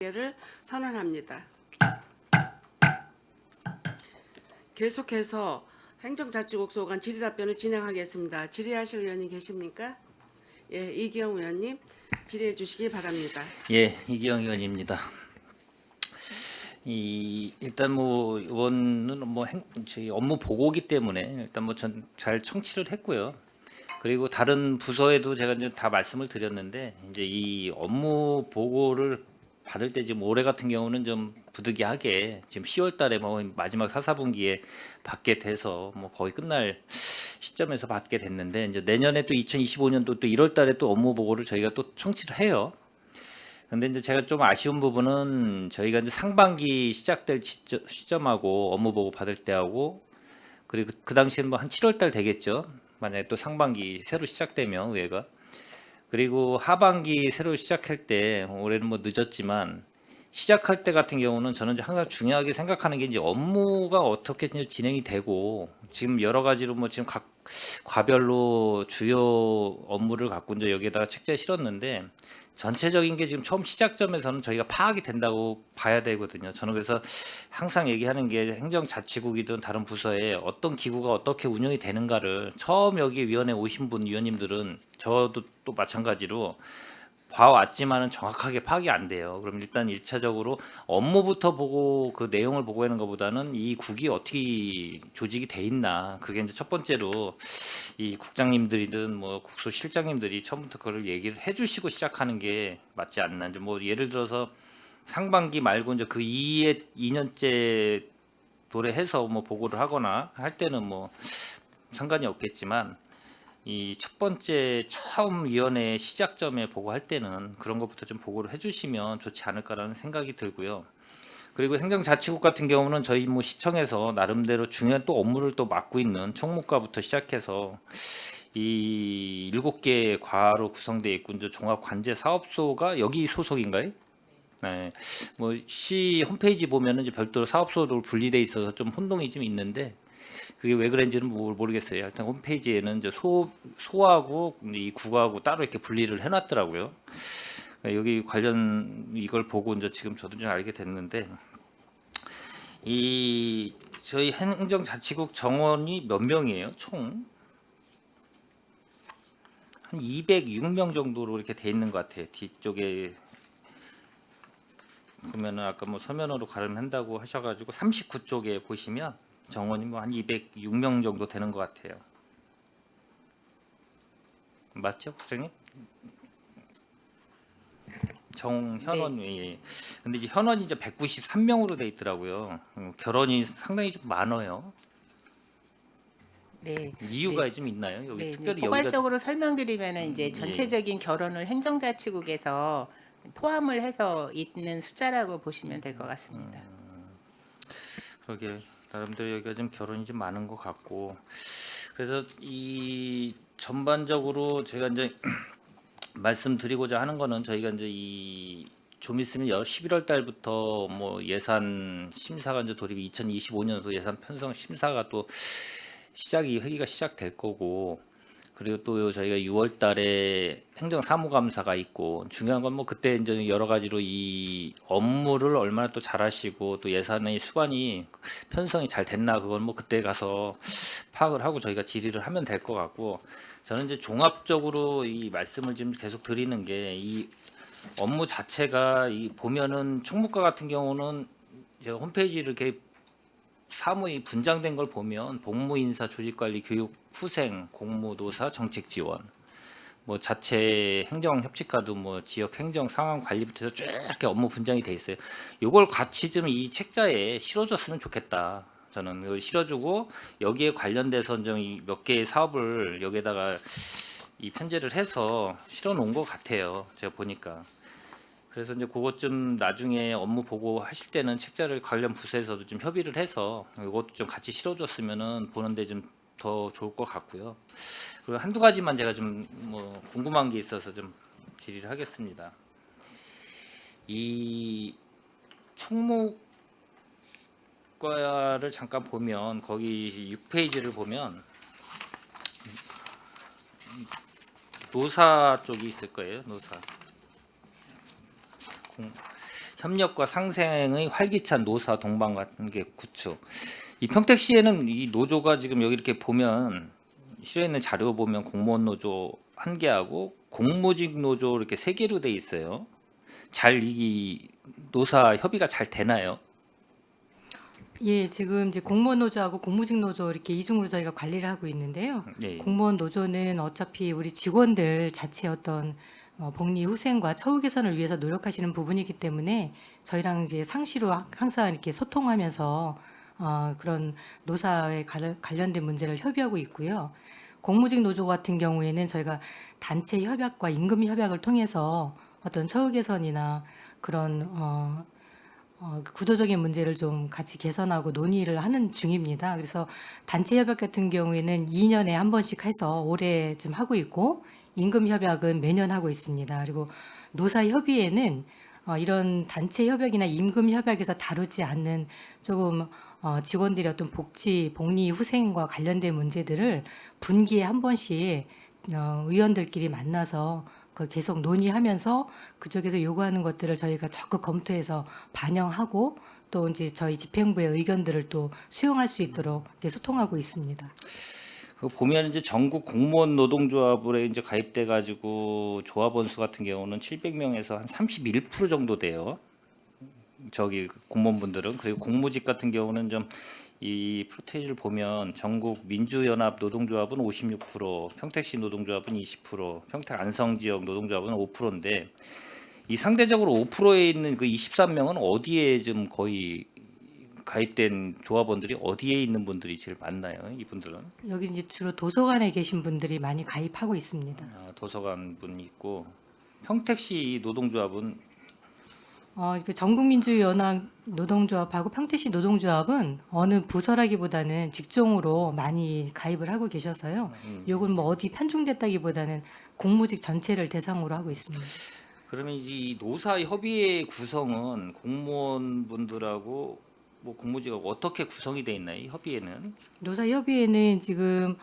를 선언합니다. 계속해서 행정자치국 소관 질의답변을 진행하겠습니다. 질의하실 의원님 계십니까? 예, 이기영 의원님 질의해 주시기 바랍니다. 예, 이기영 의원입니다. 일단 뭐 의원은 저희 업무 보고기 때문에 일단 뭐 전 잘 청취를 했고요. 그리고 다른 부서에도 제가 이제 다 말씀을 드렸는데 이제 이 업무 보고를 받을 때 지금 올해 같은 경우는 좀 부득이하게 지금 10월 달에 뭐 마지막 사사분기에 받게 돼서 뭐 거의 끝날 시점에서 받게 됐는데 이제 내년에 또 2025년도 또 1월 달에 또 업무 보고를 저희가 또 청취를 해요. 근데 이제 제가 좀 아쉬운 부분은 저희가 이제 상반기 시작될 시점하고 업무 보고 받을 때하고 그리고 그 당시에는 뭐 한 7월 달 되겠죠. 만약에 또 상반기 새로 시작되면 의회가 그리고 하반기 새로 시작할 때 올해는 뭐 늦었지만 시작할 때 같은 경우는 저는 이제 항상 중요하게 생각하는 게 이제 업무가 어떻게 이제 진행이 되고 지금 여러 가지로 뭐 지금 각 과별로 주요 업무를 갖고 이제 여기에다가 책자에 실었는데 전체적인 게 지금 처음 시작점에서는 저희가 파악이 된다고 봐야 되거든요. 저는 그래서 항상 얘기하는 게 행정자치국이든 다른 부서에 어떤 기구가 어떻게 운영이 되는가를 처음 여기 위원회 오신 분 위원님들은 저도 또 마찬가지로 봐왔지만은 정확하게 파악이 안 돼요. 그럼 일단 1차적으로 업무부터 보고 그 내용을 보고 하는 것보다는 이 국이 어떻게 조직이 돼 있나 그게 이제 첫 번째로 이 국장님들이든 뭐 국수실장님들이 처음부터 그걸 얘기를 해주시고 시작하는 게 맞지 않나. 이제 뭐 예를 들어서 상반기 말고 이제 그 2년째 도래해서 뭐 보고를 하거나 할 때는 뭐 상관이 없겠지만 이 첫 번째 처음 위원회 시작점에 보고할 때는 그런 것부터 좀 보고를 해주시면 좋지 않을까라는 생각이 들고요. 그리고 행정자치국 같은 경우는 저희 뭐 시청에서 나름대로 중요한 또 업무를 또 맡고 있는 총무과부터 시작해서 이 7개 과로 구성되어 있고 이제 종합관제사업소가 여기 소속인가요? 네. 뭐 시 홈페이지 보면은 이제 별도로 사업소로 분리돼 있어서 좀 혼동이 좀 있는데 그게 왜 그런지는 모르겠어요. 일단 홈페이지에는 이제 소하고 이 국하고 따로 이렇게 분리를 해놨더라고요. 그러니까 여기 관련 이걸 보고 이제 지금 저도 좀 알게 됐는데 이 저희 행정자치국 정원이 몇 명이에요? 총 한 206명 정도로 이렇게 돼 있는 것 같아요. 뒤쪽에 보면은 아까 뭐 서면으로 가름한다고 하셔가지고 39쪽에 보시면 정원이 뭐 한 206명 정도 되는 것 같아요. 맞죠, 국장님? 정현원 네, 예. 근데 이제 현원이 이제 193명으로 돼 있더라고요. 결혼이 상당히 좀 많아요. 네, 이유가 네, 좀 있나요? 여기 네, 이제 특별히 여기가 포괄적으로 설명드리면은 이제 예. 전체적인 결혼을 행정자치국에서 포함을 해서 있는 숫자라고 보시면 될 것 같습니다. 그러게 나름대로 여기가 좀 결혼이 좀 많은 것 같고 그래서 이 전반적으로 제가 이제 말씀드리고자 하는 거는 저희가 이제 이 좀 있으면 11월 달부터 뭐 예산 심사가 이제 돌입이 2025년도 예산 편성 심사가 또 시작이 회기가 시작될 거고 그리고 또 저희가 6월 달에 행정사무감사가 있고 중요한 건 뭐 그때 이제 여러 가지로 이 업무를 얼마나 또 잘하시고 또 예산의 수반이 편성이 잘 됐나 그건 뭐 그때 가서 파악을 하고 저희가 질의를 하면 될 것 같고 저는 이제 종합적으로 이 말씀을 지금 계속 드리는 게 이 업무 자체가 이 보면은 총무과 같은 경우는 제가 홈페이지를 이렇게 사무이 분장된 걸 보면 복무인사 조직관리 교육 후생 공무노사 정책 지원 뭐 자체 행정 협치과도 뭐 지역 행정 상황 관리부터 해서 쭉 이렇게 업무 분장이 돼 있어요. 요걸 같이 좀 이 책자에 실어줬으면 좋겠다. 저는 이걸 실어주고 여기에 관련돼서 좀 몇 개의 사업을 여기에다가 이 편제를 해서 실어 놓은 것 같아요. 제가 보니까. 그래서 이제 그것 좀 나중에 업무 보고 하실 때는 책자를 관련 부서에서도 좀 협의를 해서 이것도 좀 같이 실어줬으면은 보는데 좀 더 좋을 것 같고요. 그리고 한두 가지만 제가 좀 뭐 궁금한 게 있어서 좀 질의를 하겠습니다. 이 총무과를 잠깐 보면 거기 6페이지를 보면 노사 쪽이 있을 거예요. 노사. 협력과 상생의 활기찬 노사 동반관계 구축. 이 평택시에는 이 노조가 지금 여기 이렇게 보면 실에 있는 자료 보면 공무원 노조 1개하고 공무직 노조 이렇게 3개로 돼 있어요. 잘 이 노사 협의가 잘 되나요? 예, 지금 이제 공무원 노조하고 공무직 노조 이렇게 이중으로 저희가 관리를 하고 있는데요. 예. 공무원 노조는 어차피 우리 직원들 자체 어떤 복리 후생과 처우 개선을 위해서 노력하시는 부분이기 때문에 저희랑 이제 상시로 항상 이렇게 소통하면서 그런 노사에 관련된 문제를 협의하고 있고요. 공무직 노조 같은 경우에는 저희가 단체 협약과 임금 협약을 통해서 어떤 처우 개선이나 그런 구조적인 문제를 좀 같이 개선하고 논의를 하는 중입니다. 그래서 단체 협약 같은 경우에는 2년에 한 번씩 해서 올해쯤 하고 있고 임금 협약은 매년 하고 있습니다. 그리고 노사 협의회는 이런 단체 협약이나 임금 협약에서 다루지 않는 조금 직원들의 어떤 복리 후생과 관련된 문제들을 분기에 한 번씩 의원들끼리 만나서 계속 논의하면서 그쪽에서 요구하는 것들을 저희가 적극 검토해서 반영하고 또 이제 저희 집행부의 의견들을 또 수용할 수 있도록 이렇게 소통하고 있습니다. 그 보면 이제 전국 공무원 노동조합에 이제 가입돼 가지고 조합원 수 같은 경우는 700명에서 한 31% 정도 돼요. 저기 공무원분들은. 그리고 공무직 같은 경우는 좀 이 프로테이지를 보면 전국 민주연합 노동조합은 56%, 평택시 노동조합은 20%, 평택 안성 지역 노동조합은 5%인데 이 상대적으로 5%에 있는 그 23명은 어디에 좀 거의 가입된 조합원들이 어디에 있는 분들이 제일 많나요? 이분들은 여기 이제 주로 도서관에 계신 분들이 많이 가입하고 있습니다. 도서관 분이 있고 평택시 노동조합은 그 전국민주연합 노동조합하고 평택시 노동조합은 어느 부서라기보다는 직종으로 많이 가입을 하고 계셔서요. 요건 뭐 어디 편중됐다기보다는 공무직 전체를 대상으로 하고 있습니다. 그러면 이 노사 협의회 구성은 공무원분들하고 뭐 공무직하고 어떻게 구성이 돼 있나요? 이 협의회는? 노사협의회는 지금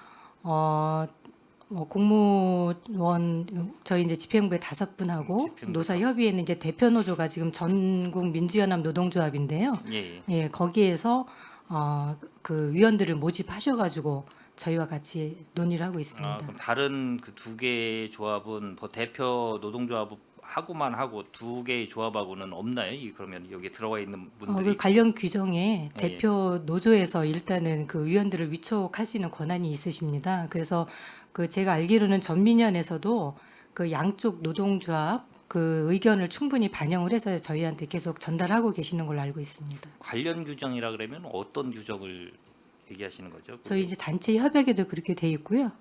공무원 저희 이제 집행부에 5분하고 집행부 노사협의회는 이제 대표 노조가 지금 전국 민주연합 노동조합인데요. 예. 예, 거기에서 그 위원들을 모집하셔가지고 저희와 같이 논의를 하고 있습니다. 그럼 다른 그 2개의 조합은 뭐 대표 노동조합하고만 하고 2개의 조합하고는 없나요? 그러면 여기 들어가 있는 분들이 그 관련 규정에 예. 대표 노조에서 일단은 그 위원들을 위촉할 수 있는 권한이 있으십니다. 그래서 그 제가 알기로는 전민연에서도 그 양쪽 노동조합 그 의견을 충분히 반영을 해서 저희한테 계속 전달하고 계시는 걸로 알고 있습니다. 관련 규정이라 그러면 어떤 규정을 얘기하시는 거죠? 저희 이제 단체 협약에도 그렇게 돼 있고요.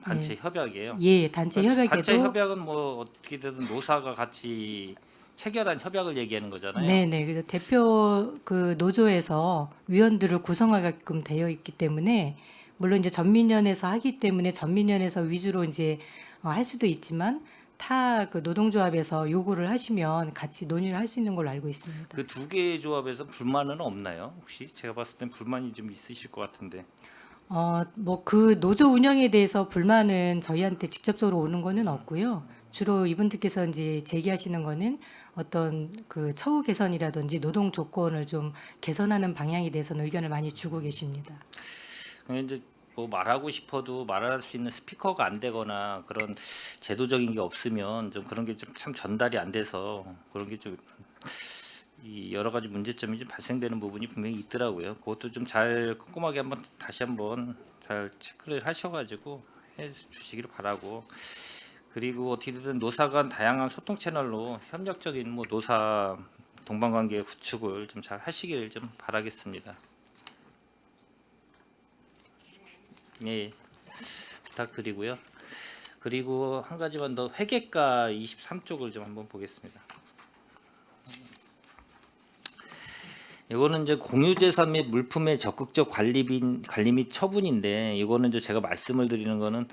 단체 협약이에요. 예, 단체 협약에도 단체 협약은 뭐 어떻게든 노사가 같이 체결한 협약을 얘기하는 거잖아요. 네네. 그래서 대표 그 노조에서 위원들을 구성하게끔 되어 있기 때문에 물론 이제 전민연에서 하기 때문에 전민연에서 위주로 이제 할 수도 있지만 타 그 노동조합에서 요구를 하시면 같이 논의를 할 수 있는 걸로 알고 있습니다. 그 2개의 조합에서 불만은 없나요? 혹시 제가 봤을 땐 불만이 좀 있으실 것 같은데. 뭐 그 노조 운영에 대해서 불만은 저희한테 직접적으로 오는 거는 없고요. 주로 이분들께서 이제 제기하시는 거는 어떤 그 처우 개선이라든지 노동 조건을 좀 개선하는 방향에 대해서는 의견을 많이 주고 계십니다. 이제 뭐 말하고 싶어도 말할 수 있는 스피커가 안 되거나 그런 제도적인 게 없으면 좀 그런 게 좀 참 전달이 안 돼서 그런 게 좀 이 여러 가지 문제점이 좀 발생되는 부분이 분명히 있더라고요. 그것도 좀 잘 꼼꼼하게 한번 다시 한번 잘 체크를 하셔가지고 해 주시기를 바라고. 그리고 어떻게든 노사 간 다양한 소통 채널로 협력적인 뭐 노사 동반관계 구축을 좀 잘 하시기를 좀 바라겠습니다. 네, 부탁드리고요. 그리고 한 가지만 더 회계과 23쪽을 좀 한번 보겠습니다. 이거는 이제 공유재산 및 물품의 적극적 관리 및 처분인데 이거는 이제 제가 말씀을 드리는 거는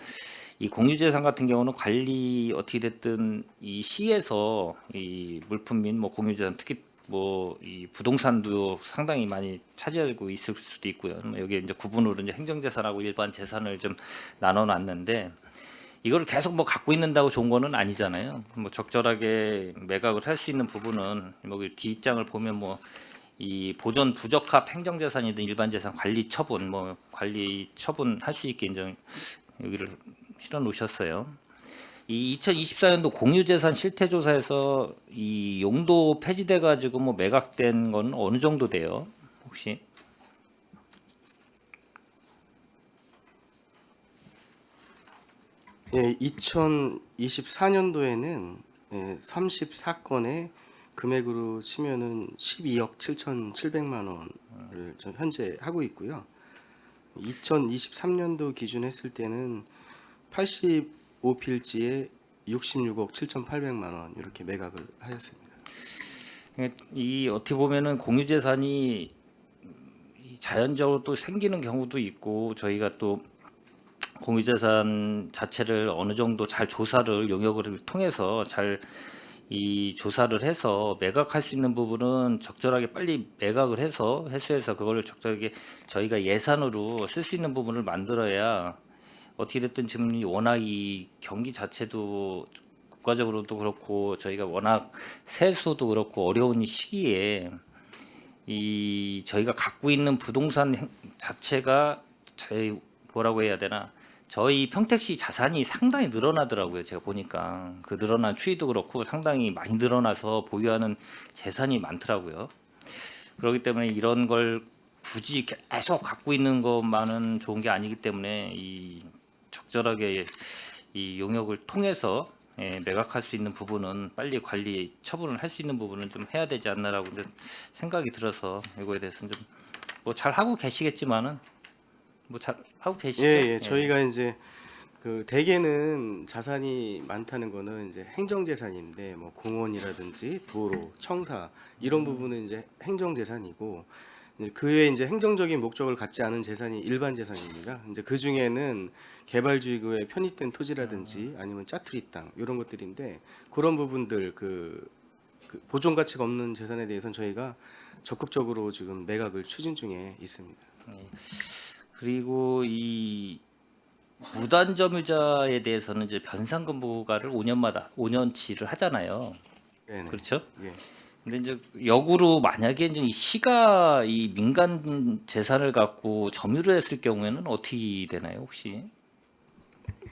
이 공유재산 같은 경우는 관리 어떻게 됐든 이 시에서 이 물품 및 뭐 공유재산 특히 뭐 이 부동산도 상당히 많이 차지하고 있을 수도 있고요. 여기 이제 구분으로 이제 행정재산하고 일반 재산을 좀 나눠놨는데 이걸 계속 뭐 갖고 있는다고 좋은 거는 아니잖아요. 뭐 적절하게 매각을 할 수 있는 부분은 뭐 뒷장을 보면 뭐 이 보존 부적합 행정재산이든 일반 재산 관리 처분 뭐 관리 처분 할 수 있게 인정 여기를 실어 놓으셨어요. 이 2024년도 공유재산 실태조사에서 이 용도 폐지돼 가지고 뭐 매각된 건 어느 정도 돼요? 혹시? 예, 2024년도에는 34건의 금액으로 치면은 12억 7,700만 원을 현재 하고 있고요. 2023년도 기준 했을 때는 85필지에 66억 7,800만 원 이렇게 매각을 하였습니다. 이 어떻게 보면은 공유재산이 이 자연적으로 또 생기는 경우도 있고 저희가 또 공유재산 자체를 어느 정도 잘 조사를 용역을 통해서 잘 이 조사를 해서 매각할 수 있는 부분은 적절하게 빨리 매각을 해서 회수해서 그걸 적절하게 저희가 예산으로 쓸 수 있는 부분을 만들어야 어떻게 됐든 지금 워낙 이 경기 자체도 국가적으로도 그렇고 저희가 워낙 세수도 그렇고 어려운 이 시기에 이 저희가 갖고 있는 부동산 자체가 저희 뭐라고 해야 되나 저희 평택시 자산이 상당히 늘어나더라고요. 제가 보니까 그 늘어난 추이도 그렇고 상당히 많이 늘어나서 보유하는 재산이 많더라고요. 그렇기 때문에 이런 걸 굳이 계속 갖고 있는 것만은 좋은 게 아니기 때문에 이 적절하게 이 용역을 통해서 매각할 수 있는 부분은 빨리 관리 처분을 할 수 있는 부분은 좀 해야 되지 않나라고 이제 생각이 들어서 이거에 대해서는 좀 뭐 잘 하고 계시겠지만은 뭐 잘 하고 계시죠? 예, 저희가 이제 그 대개는 자산이 많다는 거는 이제 행정재산인데 뭐 공원이라든지 도로, 청사 이런 부분은 이제 행정재산이고 이제 그 외에 이제 행정적인 목적을 갖지 않은 재산이 일반 재산입니다. 이제 그 중에는 개발지구에 편입된 토지라든지 아니면 짜투리 땅 이런 것들인데 그런 부분들 그 보존 가치가 없는 재산에 대해서는 저희가 적극적으로 지금 매각을 추진 중에 있습니다. 그리고 이 무단 점유자에 대해서는 이제 변상금 부과를 5년치를 하잖아요. 네네. 그렇죠? 예. 근데 이제 역으로 만약에 이제 이 시가 이 민간 재산을 갖고 점유를 했을 경우에는 어떻게 되나요, 혹시?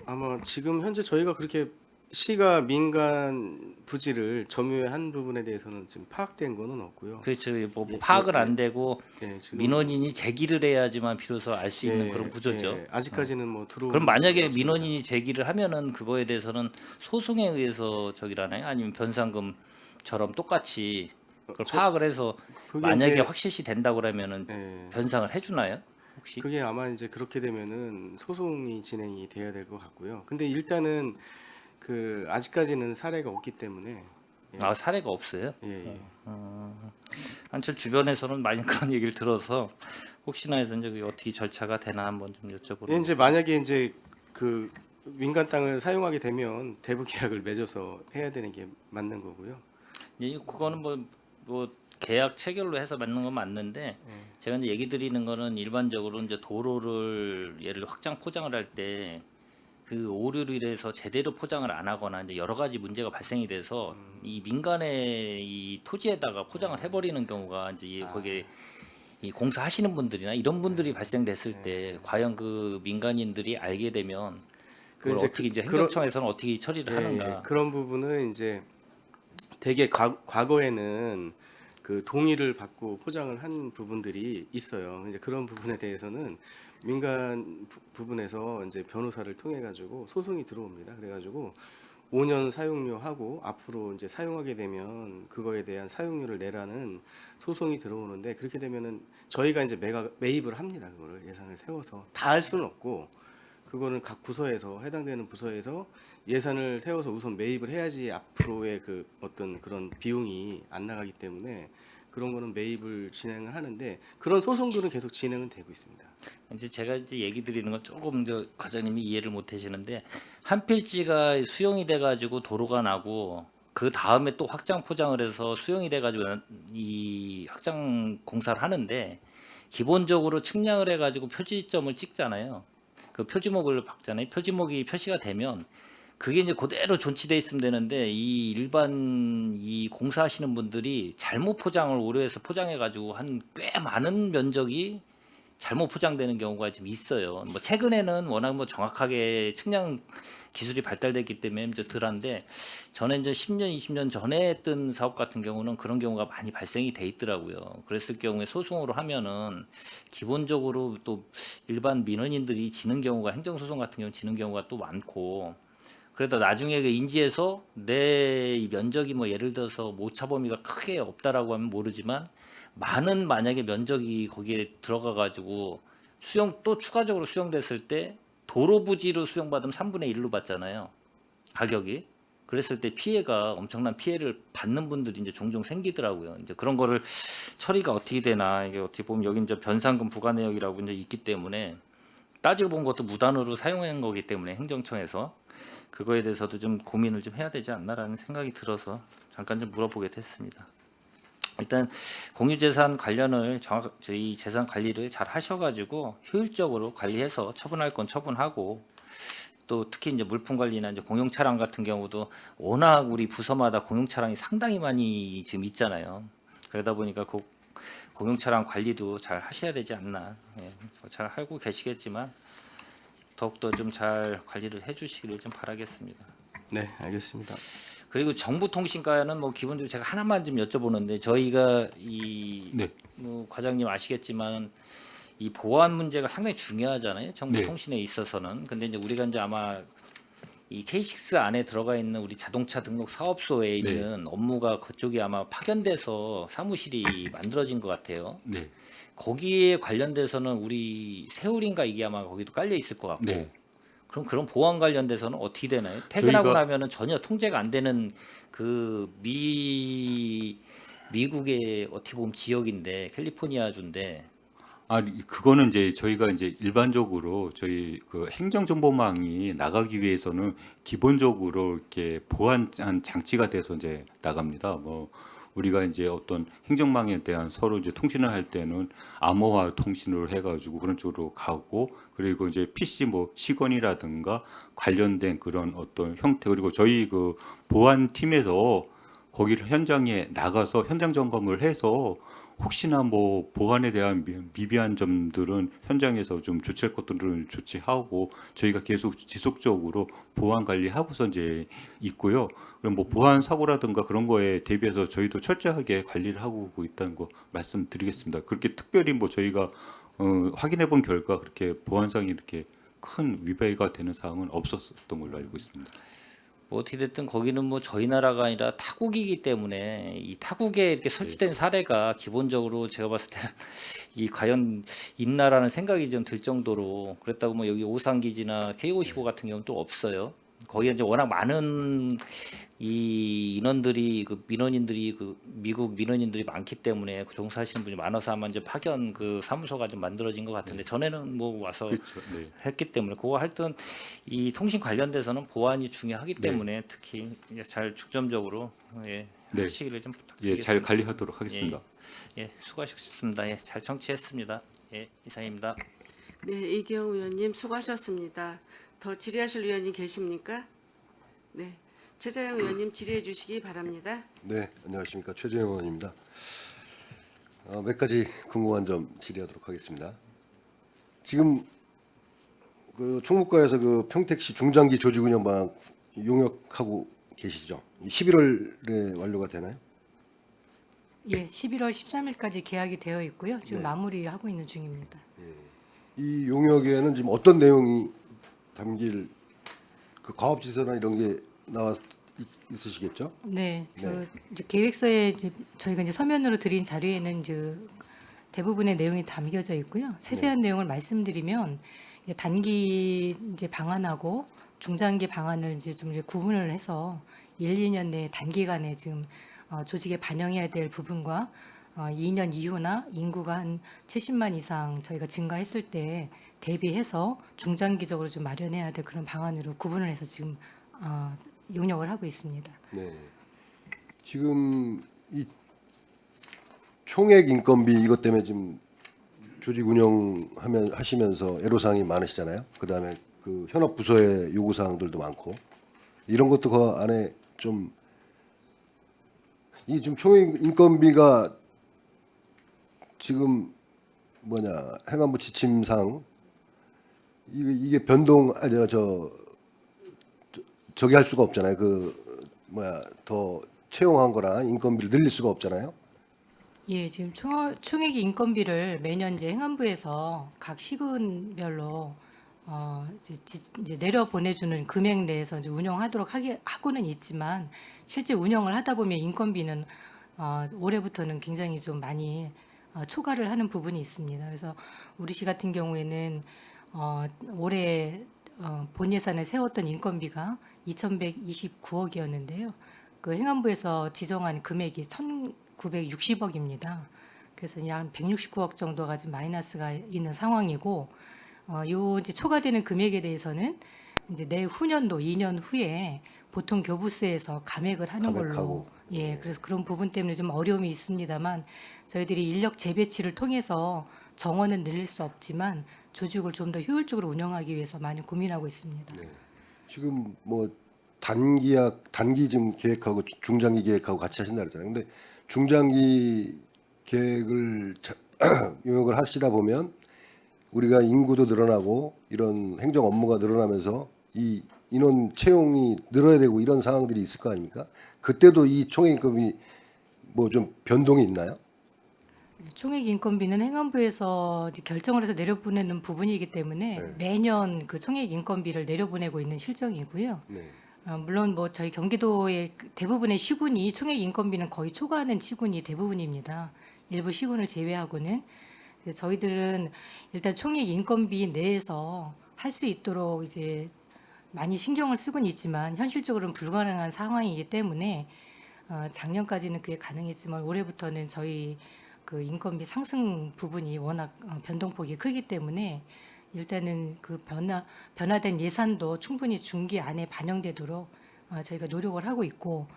아마 지금 현재 저희가 그렇게 시가 민간 부지를 점유한 부분에 대해서는 지금 파악된 거는 없고요. 그렇죠. 뭐 예, 파악을 예, 안 되고 예, 지금 민원인이 제기를 해야지만 비로소 알 수 있는 예, 그런 구조죠. 예, 아직까지는 뭐 들어온 그럼 만약에 부분은 없습니다. 민원인이 제기를 하면은 그거에 대해서는 소송에 의해서 저기라나요? 아니면 변상금처럼 똑같이 그걸 파악을 해서 그게 만약에 이제 확실시 된다고 그러면은 예, 변상을 해주나요? 혹시? 그게 아마 이제 그렇게 되면은 소송이 진행이 돼야 될 것 같고요. 근데 일단은 그 아직까지는 사례가 없기 때문에 예, 아 사례가 없어요? 예, 예. 한철 주변에서는 많이 그런 얘기를 들어서 혹시나 해서 이제 그게 어떻게 절차가 되나 한번 좀 예, 여쭤보는. 이제 만약에 이제 그 민간 땅을 사용하게 되면 대부 계약을 맺어서 해야 되는 게 맞는 거고요. 예, 그거는 뭐 계약 체결로 해서 맞는 건 맞는데 제가 이제 얘기 드리는 거는 일반적으로 이제 도로를 예를 확장 포장을 할 때 그 오류로 인해서 제대로 포장을 안 하거나 이제 여러 가지 문제가 발생이 돼서 이 민간의 이 토지에다가 포장을 해버리는 경우가 이제 거기에 이 공사하시는 분들이나 이런 분들이 발생됐을 때 과연 그 민간인들이 알게 되면 그걸 이제 어떻게 이제 그런- 행정청에서는 어떻게 처리를 예, 하는가? 예. 그런 부분은 이제 되게 과거에는 그 동의를 받고 포장을 한 부분들이 있어요. 이제 그런 부분에 대해서는 민간 부분에서 이제 변호사를 통해 가지고 소송이 들어옵니다. 그래 가지고 5년 사용료 하고 앞으로 이제 사용하게 되면 그거에 대한 사용료를 내라는 소송이 들어오는데 그렇게 되면은 저희가 이제 매입을 합니다. 그거를 예산을 세워서 다 할 수는 없고 그거는 각 부서에서 해당되는 부서에서 예산을 세워서 우선 매입을 해야지 앞으로의 그 어떤 그런 비용이 안 나가기 때문에 그런 거는 매입을 진행을 하는데 그런 소송들은 계속 진행은 되고 있습니다. 이제 제가 이제 얘기 드리는 건 조금 저 과장님이 이해를 못 하시는데 한 필지가 수용이 돼 가지고 도로가 나고 그 다음에 또 확장 포장을 해서 수용이 돼 가지고 이 확장 공사를 하는데 기본적으로 측량을 해 가지고 표지점을 찍잖아요. 그 표지목을 박잖아요. 표지목이 표시가 되면 그게 이제 그대로 존치돼 있으면 되는데 이 일반 이 공사하시는 분들이 잘못 포장을 오류해서 포장해 가지고 한 꽤 많은 면적이 잘못 포장되는 경우가 좀 있어요. 뭐 최근에는 워낙 뭐 정확하게 측량 기술이 발달됐기 때문에 이제 덜한데 전에 이제 10년, 20년 전에 했던 사업 같은 경우는 그런 경우가 많이 발생이 돼 있더라고요. 그랬을 경우에 소송으로 하면은 기본적으로 또 일반 민원인들이 지는 경우가 행정소송 같은 경우 지는 경우가 또 많고 그래도 나중에 그 인지해서 내 이 면적이 뭐 예를 들어서 뭐 오차 범위가 크게 없다라고 하면 모르지만 많은 만약에 면적이 거기에 들어가 가지고 수용 또 추가적으로 수용됐을 때 도로 부지로 수용받으면 3분의 1로 받잖아요. 가격이. 그랬을 때 피해가 엄청난 피해를 받는 분들이 이제 종종 생기더라고요. 이제 그런 거를 처리가 어떻게 되나 이게 어떻게 보면 여기 이제 변상금 부과 내역이라고 이제 있기 때문에 따지고 본 것도 무단으로 사용한 거기 때문에 행정청에서 그거에 대해서도 좀 고민을 좀 해야 되지 않나라는 생각이 들어서 잠깐 좀 물어보게 됐습니다. 일단 공유재산 관련을 저희 재산 관리를 잘 하셔가지고 효율적으로 관리해서 처분할 건 처분하고 또 특히 이제 물품 관리나 이제 공용 차량 같은 경우도 워낙 우리 부서마다 공용 차량이 상당히 많이 지금 있잖아요. 그러다 보니까 그 공용 차량 관리도 잘 하셔야 되지 않나. 예, 잘 하고 계시겠지만 더욱더 좀 잘 관리를 해주시기를 좀 바라겠습니다. 네, 알겠습니다. 그리고 정보통신과는 뭐 기본적으로 제가 하나만 좀 여쭤보는데 저희가 네. 뭐 과장님 아시겠지만 이 보안 문제가 상당히 중요하잖아요. 정보통신에 네. 있어서는. 근데 이제 우리가 이제 아마 이 K6 안에 들어가 있는 우리 자동차 등록 사업소에 있는 업무가 그쪽이 아마 파견돼서 사무실이 만들어진 것 같아요. 네. 거기에 관련돼서는 우리 세울인가 이게 아마 거기도 깔려 있을 것 같고. 네. 그럼 그런 보안 관련돼서는 어떻게 되나요? 퇴근하고 저희가- 나면은 전혀 통제가 안 되는 그 미국의 어떻게 보면 지역인데 캘리포니아주인데 그거는 이제 저희가 이제 일반적으로 저희 그 행정정보망이 나가기 위해서는 기본적으로 이렇게 보안한 장치가 돼서 이제 나갑니다. 뭐 우리가 이제 어떤 행정망에 대한 서로 이제 통신을 할 때는 암호화 통신으로 해가지고 그런 쪽으로 가고 그리고 이제 PC 뭐 시건이라든가 관련된 그런 어떤 형태 그리고 저희 그 보안팀에서 거기를 현장에 나가서 현장 점검을 해서 혹시나 뭐 보안에 대한 미비한 점들은 현장에서 좀 조치할 것들은 조치하고 저희가 계속 지속적으로 보안 관리하고서 이제 있고요. 그럼 뭐 보안 사고라든가 그런 거에 대비해서 저희도 철저하게 관리를 하고 있다는 거 말씀드리겠습니다. 그렇게 특별히 뭐 저희가 확인해 본 결과 그렇게 보안상이 이렇게 큰 위배가 되는 사항은 없었던 걸로 알고 있습니다. 뭐 어떻게 됐든 거기는 뭐 저희 나라가 아니라 타국이기 때문에 이 타국에 이렇게 설치된 사례가 기본적으로 제가 봤을 때는 이 과연 있나라는 생각이 좀 들 정도로 그랬다고 뭐 여기 오산기지나 K55 같은 경우는 또 없어요. 거기에 이제 워낙 많은 이 인원들이 그 민원인들이 그 미국 민원인들이 많기 때문에 그 종사하시는 분이 많아서 아마 이제 파견 그 사무소가 좀 만들어진 것 같은데 전에는 뭐 와서 그렇죠. 네. 했기 때문에 그거 하여튼 이 통신 관련돼서는 보안이 중요하기 네. 때문에 특히 이제 잘 중점적으로 예, 네. 하시기를 좀 예, 부탁드리겠습니다. 잘 관리하도록 하겠습니다. 예, 수고하셨습니다. 예, 잘 청취했습니다. 예, 이상입니다. 네, 이기영 의원님 수고하셨습니다. 더 질의하실 의원님 계십니까? 네, 최재형 의원님 질의해 주시기 바랍니다. 네, 안녕하십니까. 최재형 의원입니다. 몇 가지 궁금한 점 질의하도록 하겠습니다. 지금 그 총무과에서 그 평택시 중장기 조직운영 방안 용역하고 계시죠? 11월에 완료가 되나요? 예, 11월 13일까지 계약이 되어 있고요. 지금 네. 마무리하고 있는 중입니다. 이 용역에는 지금 어떤 내용이 담길 그 과업지서나 이런 게 나와 있으시겠죠? 네, 네. 이제 계획서에 이제 저희가 이제 서면으로 드린 자료에는 이제 대부분의 내용이 담겨져 있고요. 세세한 내용을 말씀드리면 이제 단기 이제 방안하고 중장기 방안을 이제 좀 이제 구분을 해서 1, 2년 내에 단기간에 지금 조직에 반영해야 될 부분과 2년 이후나 인구가 한 70만 이상 저희가 증가했을 때 대비해서 중장기적으로 좀 마련해야 될 그런 방안으로 구분을 해서 지금 용역을 하고 있습니다. 네. 지금 이 총액 인건비 이것 때문에 지금 조직 운영하면 하시면서 애로사항이 많으시잖아요. 그다음에 그 현업 부서의 요구 사항들도 많고 이런 것도 그 안에 좀 이 지금 총액 인건비가 지금 행안부 지침상 이게 변동 저기 할 수가 없잖아요. 더 채용한 거나 인건비를 늘릴 수가 없잖아요. 예, 지금 총액 인건비를 매년 이제 행안부에서 각 시군별로 이제 내려 보내주는 금액 내에서 이제 운영하도록 하고는 있지만 실제 운영을 하다 보면 인건비는 올해부터는 굉장히 좀 많이 초과를 하는 부분이 있습니다. 그래서 우리 시 같은 경우에는 올해 본 예산에 세웠던 인건비가 2,129억이었는데요. 그 행안부에서 지정한 금액이 1,960억입니다. 그래서 약 169억 정도가 지금 마이너스가 있는 상황이고, 요 이제 초과되는 금액에 대해서는 이제 내후년도 2년 후에 보통 교부세에서 감액을 하는 걸로. 감액하고. 예, 그래서 그런 부분 때문에 좀 어려움이 있습니다만 저희들이 인력 재배치를 통해서 정원은 늘릴 수 없지만 조직을 좀 더 효율적으로 운영하기 위해서 많이 고민하고 있습니다. 지금 단기 지금 계획하고 중장기 계획하고 같이 하신다 그랬잖아요. 근데 중장기 계획을 용역을 하시다 보면 우리가 인구도 늘어나고 이런 행정 업무가 늘어나면서 이 인원 채용이 늘어야 되고 이런 상황들이 있을 거 아닙니까? 그때도 이 총액인건비 좀 변동이 있나요? 총액 인건비는 행안부에서 이제 결정을 해서 내려보내는 부분이기 때문에 네. 매년 그 총액 인건비를 내려보내고 있는 실정이고요. 네. 물론 저희 경기도의 대부분의 시군이 총액 인건비는 거의 초과하는 시군이 대부분입니다. 일부 시군을 제외하고는. 그래서 저희들은 일단 총액 인건비 내에서 할 수 있도록 이제 많이 신경을 쓰고는 있지만 현실적으로는 불가능한 상황이기 때문에 작년까지는 그게 가능했지만 올해부터는 저희 그 인건비 상승 부분이 워낙 변동폭이 크기 때문에 일단은 그 변화된 예산도 충분히 중기 안에 반영되도록 저희가 노력을 하고 있고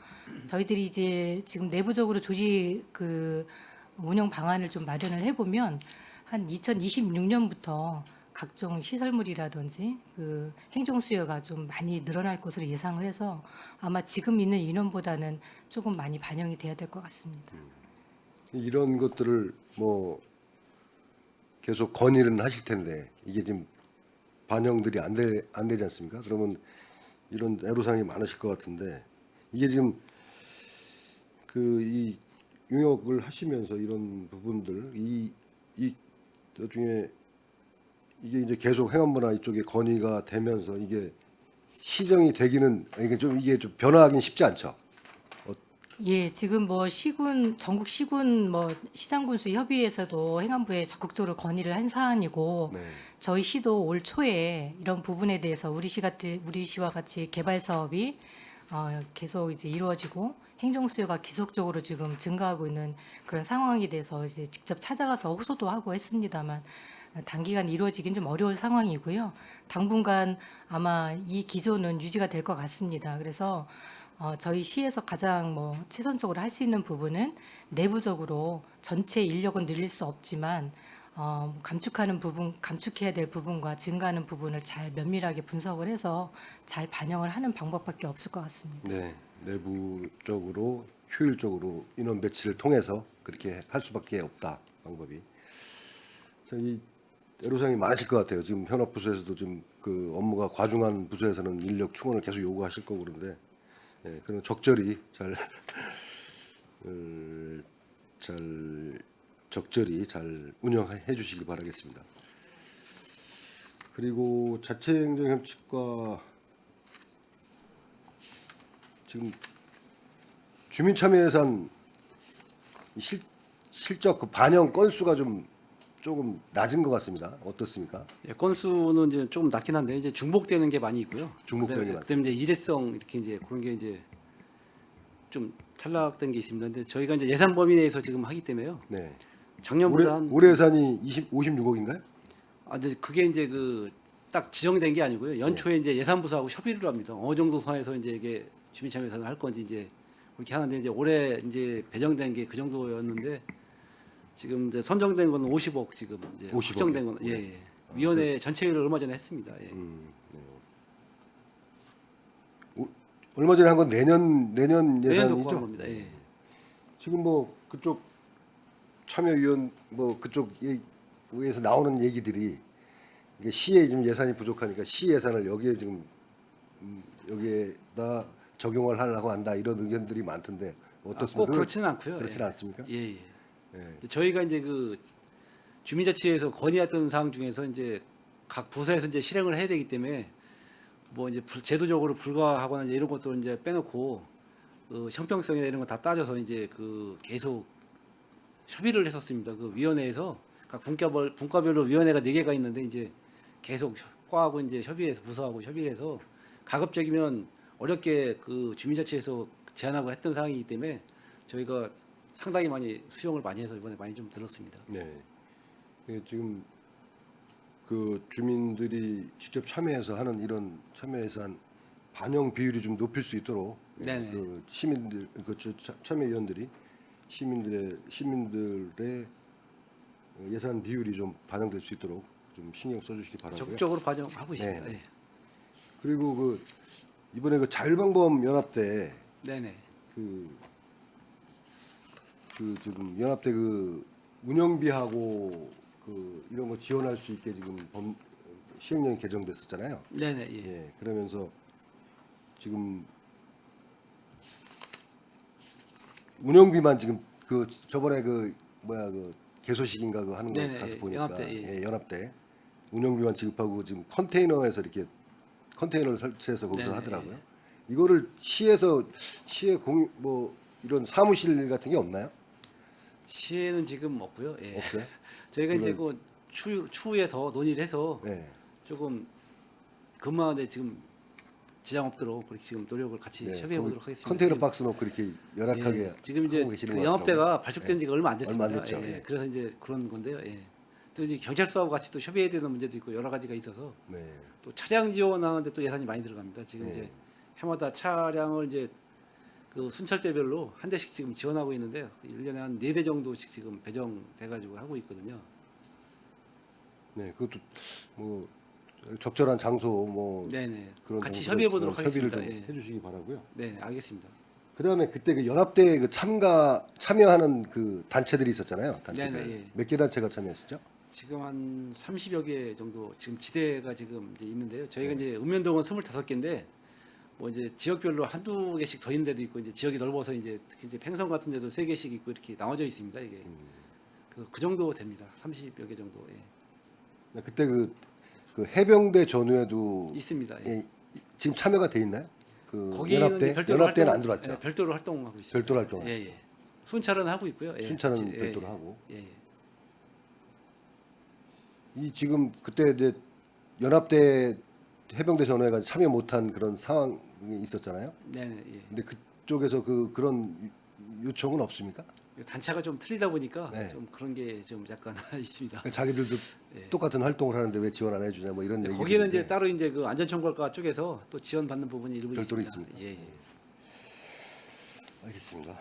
저희들이 이제 지금 내부적으로 조직 그 운영 방안을 좀 마련을 해보면 한 2026년부터 각종 시설물이라든지 그 행정 수요가 좀 많이 늘어날 것으로 예상을 해서 아마 지금 있는 인원보다는 조금 많이 반영이 돼야 될 것 같습니다. 이런 것들을 계속 건의는 하실 텐데 이게 지금 반영들이 안 되지 않습니까? 그러면 이런 애로사항이 많으실 것 같은데 이게 지금 이 용역을 하시면서 이런 부분들 이 나중에 이게 이제 계속 행안부나 이쪽에 건의가 되면서 이게 시정이 되기는 이게 좀 변화하기는 쉽지 않죠. 예, 지금 시군 전국 시군 시장군수 협의회에서도 행안부에 적극적으로 건의를 한 사안이고 네. 저희 시도 올 초에 이런 부분에 대해서 우리 시와 같이 개발 사업이 계속 이제 이루어지고 행정 수요가 지속적으로 지금 증가하고 있는 그런 상황에 대해서 이제 직접 찾아가서 호소도 하고 했습니다만 단기간 이루어지긴 좀 어려울 상황이고요. 당분간 아마 이 기조는 유지가 될 것 같습니다. 그래서 저희 시에서 가장 최선적으로 할 수 있는 부분은 내부적으로 전체 인력은 늘릴 수 없지만 감축해야 될 부분과 증가하는 부분을 잘 면밀하게 분석을 해서 잘 반영을 하는 방법밖에 없을 것 같습니다. 네, 내부적으로 효율적으로 인원 배치를 통해서 그렇게 할 수밖에 없다 방법이. 이 애로사항이 많으실 것 같아요. 지금 현업 부서에서도 지금 그 업무가 과중한 부서에서는 인력 충원을 계속 요구하실 거고 그런데 그런 적절히 적절히 잘 운영해 주시길 바라겠습니다. 그리고 자체행정협칙과 지금 주민참여예산 실적 그 반영 건수가 조금 낮은 것 같습니다. 어떻습니까? 예, 건수는 이제 조금 낮긴 한데 이제 중복되는 게 많이 있고요. 중복되는 게 그다음에 이제 일회성 이렇게 이제 그런 게 이제 좀 탈락된 게 있습니다. 근데 저희가 이제 예산 범위 내에서 지금 하기 때문에요. 네. 작년보다 올해 예산이 56억인가요? 이제 그게 이제 그 딱 지정된 게 아니고요. 연초에 이제 예산부서하고 협의를 합니다. 어느 정도 선에서 이제 이게 주민참여예산을 할 건지 이제 그렇게 하는데 이제 올해 이제 배정된 게 그 정도였는데 지금 이제 선정된 건 50억 지금 이제 50억 이요? 확정된 건 예. 위원회 전체를 얼마 전에 했습니다. 예. 얼마 전에 한 건 내년 내년 듣고 한 예산이죠? 겁니다. 예. 지금 뭐 그쪽 참여위원 뭐 그쪽에서 나오는 얘기들이 이게 시에 지금 예산이 부족하니까 시 예산을 여기에 지금 여기에다 적용을 하려고 한다 이런 의견들이 많던데 어떻습니까? 꼭 그렇지는 않고요. 그렇지는 예. 않습니까? 예, 예. 예. 저희가 이제 그 주민자치회에서 건의했던 사항 중에서 이제 각 부서에서 이제 실행을 해야 되기 때문에 뭐 이제 제도적으로 불가하거나 이제 이런 것도 이제 빼놓고 그 형평성이나 이런 거 다 따져서 이제 그 계속 협의를 했었습니다. 그 위원회에서 각 분과별로 위원회가 4개가 있는데 이제 계속 과하고 이제 협의해서 부서하고 협의해서 가급적이면 어렵게 그 주민자치에서 제안하고 했던 사항이기 때문에 저희가 상당히 많이 수용을 많이 해서 이번에 많이 좀 들었습니다. 네. 예, 지금 그 주민들이 직접 참여해서 하는 이런 참여 예산 반영 비율이 좀 높일 수 있도록 네네. 그 시민들 참여위원들이 시민들의 예산 비율이 좀 반영될 수 있도록 좀 신경 써주시기 바라고요. 적극적으로 반영하고 있습니다. 네. 예. 그리고 그 이번에 그 자율방범 연합대 네네. 그 지금 연합대 그 운영비하고 그 이런 거 지원할 수 있게 지금 시행령이 개정됐었잖아요. 네네. 예. 예, 그러면서 지금 운영비만 지금 그 저번에 그 뭐야 그 개소식인가 그 하는 거 네네, 가서 예, 보니까 연합대, 예. 연합대 운영비만 지급하고 지금 컨테이너에서 이렇게 컨테이너를 설치해서 거기서 네네, 하더라고요. 이거를 시에 뭐 이런 사무실 같은 게 없나요? 시에는 지금 없고요. 예. 없어요? 저희가 이제 그 추후에 더 논의를 해서 네. 조금 근무하는데 지금 지장 없도록 그렇게 지금 노력을 같이 네, 협의해 보도록 거기 하겠습니다. 컨테이너 지금, 박스 놓고 이렇게 열악하게 예, 지금 이제 하고 계시는 그 것 영업대가 같더라고요. 발족된 지가 얼마 안 됐습니다. 얼마 안 됐죠, 예, 예. 그래서 이제 그런 건데요. 예. 또 이제 경찰서하고 같이 또 협의해야 되는 문제도 있고 여러 가지가 있어서 네. 또 차량 지원하는데 또 예산이 많이 들어갑니다. 지금 네. 이제 해마다 차량을 이제 그 순찰대별로 한 대씩 지금 지원하고 있는데요. 1년에 한 4대 정도씩 지금 배정돼 가지고 하고 있거든요. 네, 그것도 뭐 적절한 장소 뭐 네네. 그런 같이 장소로 협의해 보도록 협의를 하겠습니다. 좀 예. 해주시기 바라고요. 네, 알겠습니다. 그다음에 그때 그 연합대 그 참여하는 그 단체들이 있었잖아요. 단체들 네네, 예. 몇 개 단체가 참여했었죠? 지금 한 30여 개 정도 지금 지대가 지금 이제 있는데요. 저희가 네. 이제 읍면동은 25개인데 뭐 이제 지역별로 한두 개씩 더 있는 데도 있고 이제 지역이 넓어서 이제 특히 이제 팽성 같은 데도 3개씩 있고 이렇게 나눠져 있습니다. 이게 그 정도 됩니다. 30여 개 정도 그때 그 해병대 전후에도 있습니다. 예. 예, 지금 참여가 돼 있나요? 그 거기는 연합대 이제 별도로 연합대는 활동- 안 들어왔죠. 예, 별도로 활동하고 있습니다. 별도로 활동하죠. 예, 예. 순찰은 하고 있고요. 예, 순찰은 같이, 예, 별도로 예. 하고. 예, 예. 이 지금 그때 이제 연합대 해병대 전후회가 참여 못한 그런 상황이 있었잖아요. 네네. 예. 근데 그쪽에서 그런 요청은 없습니까? 단체가 좀 틀리다 보니까 네. 좀 그런 게 좀 약간 있습니다. 그러니까 자기들도 예. 똑같은 활동을 하는데 왜 지원 안 해주냐 뭐 이런 얘기. 거기는 이제 따로 이제 그 안전청구과 쪽에서 또 지원받는 부분이 일부 별도로 있습니다. 예, 예. 알겠습니다.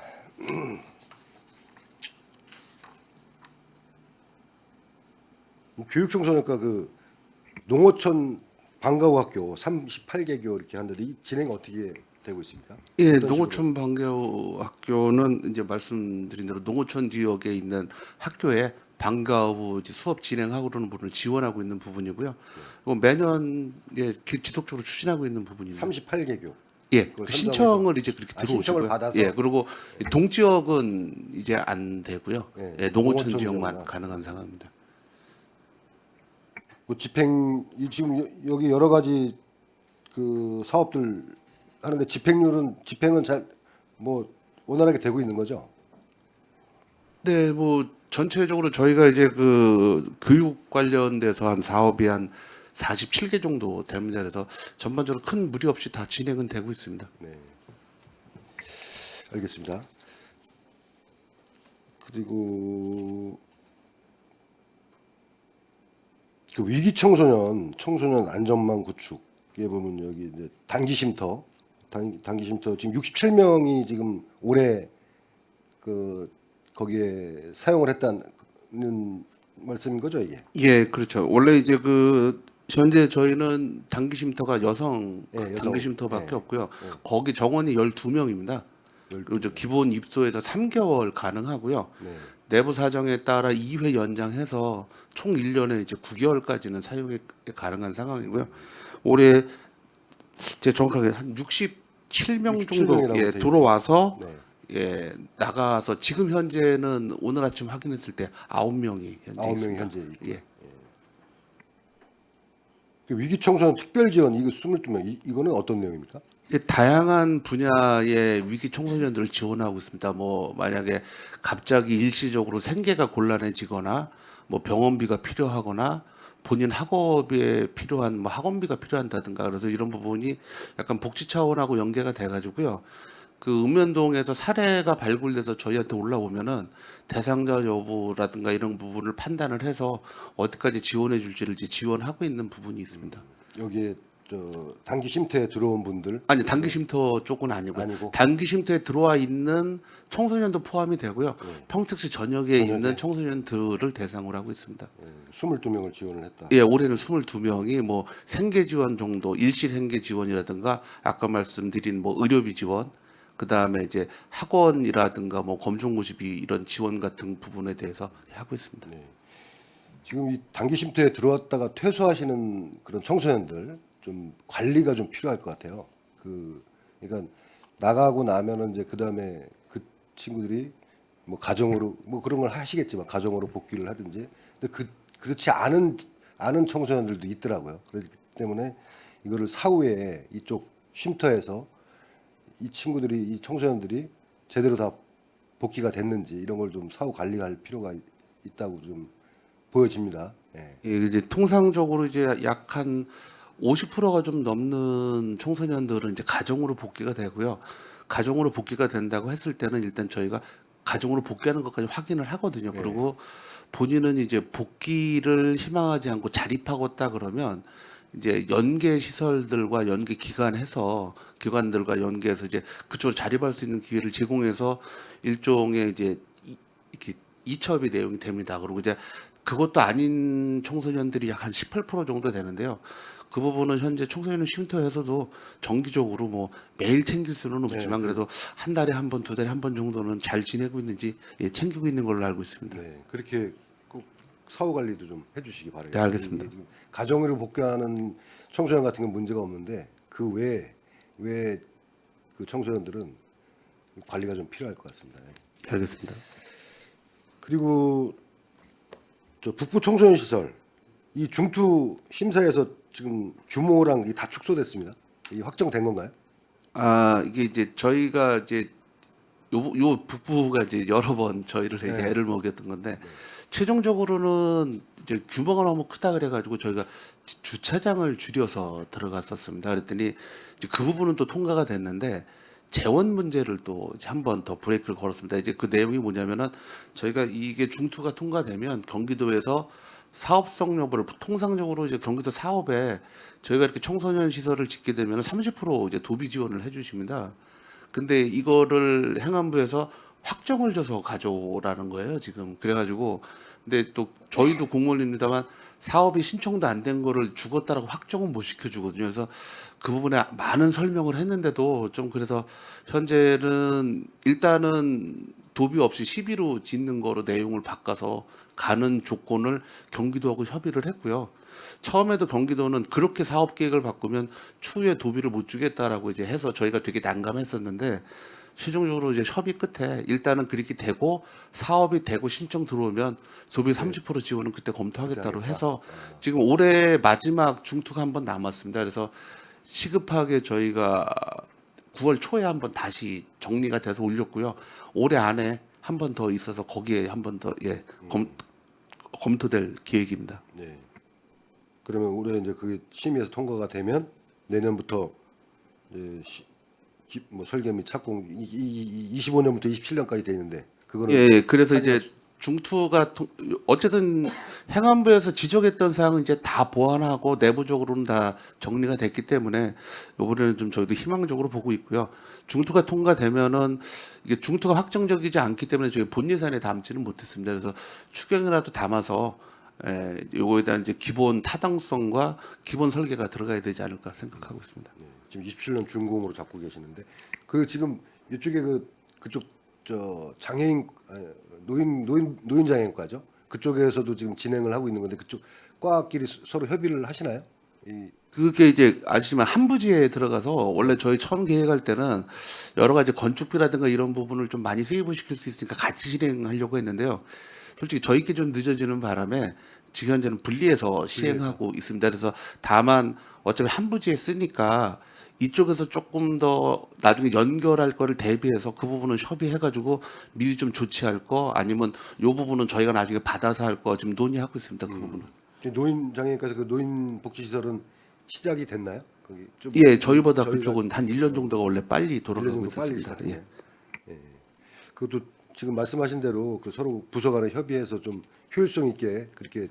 교육청소년과 그 농어촌 방과후 학교 38개교 이렇게 하는데 이 진행 어떻게 되고 있습니까? 예, 어떤 농어촌 방과후 학교는 이제 말씀드린 대로 농어촌 지역에 있는 학교에 방과후 이제 수업 진행하고 그러는 부분을 지원하고 있는 부분이고요. 이거 매년 예, 지속적으로 추진하고 있는 부분입니다. 38개교. 예, 그걸 그 신청을 이제 그렇게 신청을 들어오시고요. 받아서? 예, 그리고 동지역은 이제 안 되고요. 예, 예, 농어촌 농어촌 지역만 지역만. 가능한 상황입니다. 뭐 집행 지금 여기 여러 가지 그 사업들 하는데 집행은 잘 뭐 원활하게 되고 있는 거죠? 네, 뭐 전체적으로 저희가 이제 그 교육 관련돼서 한 사업이 한 47개 정도 됩니다. 그래서 전반적으로 큰 무리 없이 다 진행은 되고 있습니다. 네. 알겠습니다. 그리고 그 위기 청소년 안전망 구축에 보면 여기 이제 단기 쉼터 지금 67명이 지금 올해 그 거기에 사용을 했다는 말씀인 거죠, 이게? 예, 그렇죠. 원래 이제 그 현재 저희는 단기 쉼터가 여성 예, 여성. 단기 쉼터밖에 예. 없고요. 거기 정원이 12명입니다. 그리고 저 기본 입소에서 3개월 가능하고요. 네. 내부 사정에 따라 2회 연장해서 총 1년에 이제 9개월까지는 사용이 가능한 상황이고요. 올해 제 정확하게 한 67명 정도 67명이라고 예, 돼 들어와서 네. 예, 나가서 지금 현재는 오늘 아침 확인했을 때 9명이 현재 9명이 있습니다. 현재 있고. 예. 그 위기 청소년 특별 지원 이거 22명 이거는 어떤 내용입니까? 다양한 분야의 위기 청소년들을 지원하고 있습니다. 뭐 만약에 갑자기 일시적으로 생계가 곤란해지거나 뭐 병원비가 필요하거나 본인 학업에 필요한 뭐 학원비가 필요한다든가 그래서 이런 부분이 약간 복지 차원하고 연계가 돼가지고요. 그 읍면동에서 사례가 발굴돼서 저희한테 올라오면은 대상자 여부라든가 이런 부분을 판단을 해서 어디까지 지원해 줄지를 이제 지원하고 있는 부분이 있습니다. 여기에 저 단기 쉼터에 들어온 분들 아니 단기 쉼터 쪽은 아니고요. 아니고. 단기 쉼터에 들어와 있는 청소년도 포함이 되고요. 평택시 전역에 있는 청소년들을 대상으로 하고 있습니다. 22명을 지원을 했다. 예, 올해는 22명이 뭐 생계 지원 정도, 일시 생계 지원이라든가 아까 말씀드린 뭐 의료비 지원, 그다음에 이제 학원이라든가 뭐 검정고시비 이런 지원 같은 부분에 대해서 하고 있습니다. 지금 이 단기 쉼터에 들어왔다가 퇴소하시는 그런 청소년들 좀 관리가 좀 필요할 것 같아요. 그러니까 나가고 나면은 이제 그다음에 그 친구들이 뭐 가정으로 뭐 그런 걸 하시겠지만 가정으로 복귀를 하든지 근데 그렇지 않은 청소년들도 있더라고요. 그렇기 때문에 이거를 사후에 이쪽 쉼터에서 이 친구들이 이 청소년들이 제대로 다 복귀가 됐는지 이런 걸 좀 사후 관리할 필요가 있다고 좀 보여집니다. 예. 예, 이제 통상적으로 이제 약 한 50%가 좀 넘는 청소년들은 이제 가정으로 복귀가 되고요. 가정으로 복귀가 된다고 했을 때는 일단 저희가 가정으로 복귀하는 것까지 확인을 하거든요. 그리고 본인은 이제 복귀를 희망하지 않고 자립하겠다 그러면 이제 연계 시설들과 연계 기관들과 연계해서 이제 그쪽으로 자립할 수 있는 기회를 제공해서 일종의 이제 이렇게 이첩이 내용이 됩니다. 그리고 이제 그것도 아닌 청소년들이 약 한 18% 정도 되는데요. 그 부분은 현재 청소년 쉼터에서도 정기적으로 뭐 매일 챙길 수는 없지만 그래도 한 달에 한 번, 두 달에 한 번 정도는 잘 지내고 있는지 예, 챙기고 있는 걸로 알고 있습니다. 네, 그렇게 꼭 사후 관리도 좀 해주시기 바랍니다. 네, 알겠습니다. 이게 지금 가정으로 복귀하는 청소년 같은 건 문제가 없는데 그 외에 그 청소년들은 관리가 좀 필요할 것 같습니다. 알겠습니다. 그리고 저 북부 청소년 시설 이 중투 심사에서 지금 규모랑 다 축소됐습니다. 이 확정된 건가요? 아 이게 이제 저희가 이제 요 북부가 이제 여러 번 저희를 이제 네. 애를 먹였던 건데 최종적으로는 이제 규모가 너무 크다 그래가지고 저희가 주차장을 줄여서 들어갔었습니다. 그랬더니 이제 그 부분은 또 통과가 됐는데 재원 문제를 또 한 번 더 브레이크를 걸었습니다. 이제 그 내용이 뭐냐면은 저희가 이게 중투가 통과되면 경기도에서 사업성 여부를 통상적으로 이제 경기도 사업에 저희가 이렇게 청소년 시설을 짓게 되면 30% 이제 도비 지원을 해주십니다. 근데 이거를 행안부에서 확정을 줘서 가져오라는 거예요 지금. 그래가지고 근데 또 저희도 공무원입니다만 사업이 신청도 안 된 거를 죽었다라고 확정은 못 시켜주거든요. 그래서 그 부분에 많은 설명을 했는데도 좀 그래서 현재는 일단은 도비 없이 시비로 짓는 거로 내용을 바꿔서 가는 조건을 경기도하고 협의를 했고요. 처음에도 경기도는 그렇게 사업 계획을 바꾸면 추후에 도비를 못 주겠다라고 이제 해서 저희가 되게 난감했었는데 최종적으로 이제 협의 끝에 일단은 그렇게 되고 사업이 되고 신청 들어오면 도비 30% 지원은 그때 검토하겠다로 해서 지금 올해 마지막 중투가 한 번 남았습니다. 그래서 시급하게 저희가 9월 초에 한번 다시 정리가 돼서 올렸고요. 올해 안에 한 번 더 있어서 거기에 한 번 더 예, 검토될 계획입니다. 네. 그러면 올해 이제 그게 심의에서 통과가 되면 내년부터 이제 뭐 설계 및 착공 25년부터 27년까지 돼 있는데 그거는 예, 그래서 이제 중투가 어쨌든 행안부에서 지적했던 사항은 이제 다 보완하고 내부적으로는 다 정리가 됐기 때문에 이번에는 좀 저희도 희망적으로 보고 있고요. 중투가 통과되면은 이게 중투가 확정적이지 않기 때문에 저희 본 예산에 담지는 못했습니다. 그래서 추경이라도 담아서 요거에 대한 이제 기본 타당성과 기본 설계가 들어가야 되지 않을까 생각하고 있습니다. 지금 27년 준공으로 잡고 계시는데 지금 이쪽에 그쪽 저 장애인 노인 장애인과죠. 그쪽에서도 지금 진행을 하고 있는 건데 그쪽 과끼리 서로 협의를 하시나요? 그게 이제 아시지만 한부지에 들어가서 원래 저희 처음 계획할 때는 여러 가지 건축비라든가 이런 부분을 좀 많이 세이브시킬 수 있으니까 같이 진행하려고 했는데요. 솔직히 저희께 좀 늦어지는 바람에 지금 현재는 분리해서 시행하고 있습니다. 그래서 다만 어차피 한부지에 쓰니까 이쪽에서 조금 더 나중에 연결할 거를 대비해서 그 부분은 협의해가지고 미리 좀 조치할 거 아니면 요 부분은 저희가 나중에 받아서 할 거 지금 논의하고 있습니다. 그 부분은. 노인 장애인과에서 그 노인 복지 시설은 시작이 됐나요? 거기 좀 예, 저희보다 저희가 그쪽은 한 1년 정도가 원래 빨리 1년 돌아가고 정도 빨리 있었습니다. 시작했네요. 예. 그것도 지금 말씀하신 대로 그 서로 부서 간에 협의해서 좀 효율성 있게 그렇게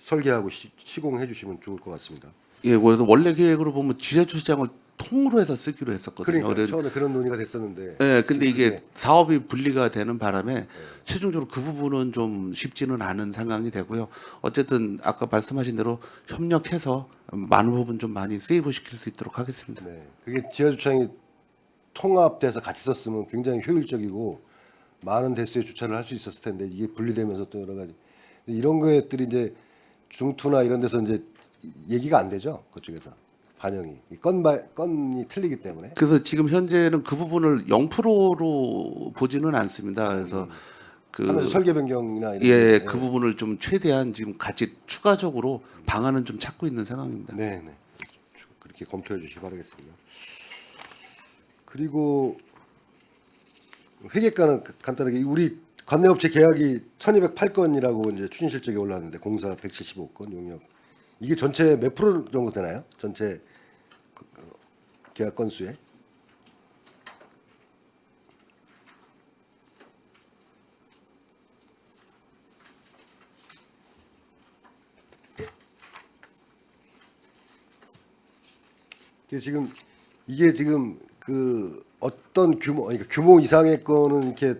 설계하고 시공해 주시면 좋을 것 같습니다. 예, 그래서 원래 계획으로 보면 지하주차장을 통으로 해서 쓰기로 했었거든요. 그러니까 그래서 처음에 그런 논의가 됐었는데 예, 근데 지금 이게 그게 사업이 분리가 되는 바람에 최종적으로 그 부분은 좀 쉽지는 않은 상황이 되고요. 어쨌든 아까 말씀하신 대로 협력해서 많은 부분 좀 많이 세이브 시킬 수 있도록 하겠습니다. 네, 그게 지하주차장이 통합돼서 같이 썼으면 굉장히 효율적이고 많은 대수의 주차를 할 수 있었을 텐데 이게 분리되면서 또 여러 가지 이런 것들이 이제 중투나 이런 데서 이제 얘기가 안 되죠. 그쪽에서 반영이 건이 틀리기 때문에 그래서 지금 현재는 그 부분을 0%로 보지는 않습니다. 그래서 하면서 설계 변경이나 이런 예, 게, 그 부분을 좀 최대한 지금 같이 추가적으로 방안은 좀 찾고 있는 상황입니다. 네, 네. 그렇게 검토해 주시기 바라겠습니다. 그리고 회계가는 간단하게 우리 관내업체 계약이 1,208건이라고 이제 추진 실적에 올랐는데 공사 175건 용역 이게 전체 몇 프로 정도 되나요? 전체 계약 건수에? 이게 지금 그 어떤 규모 이상의 거는 이렇게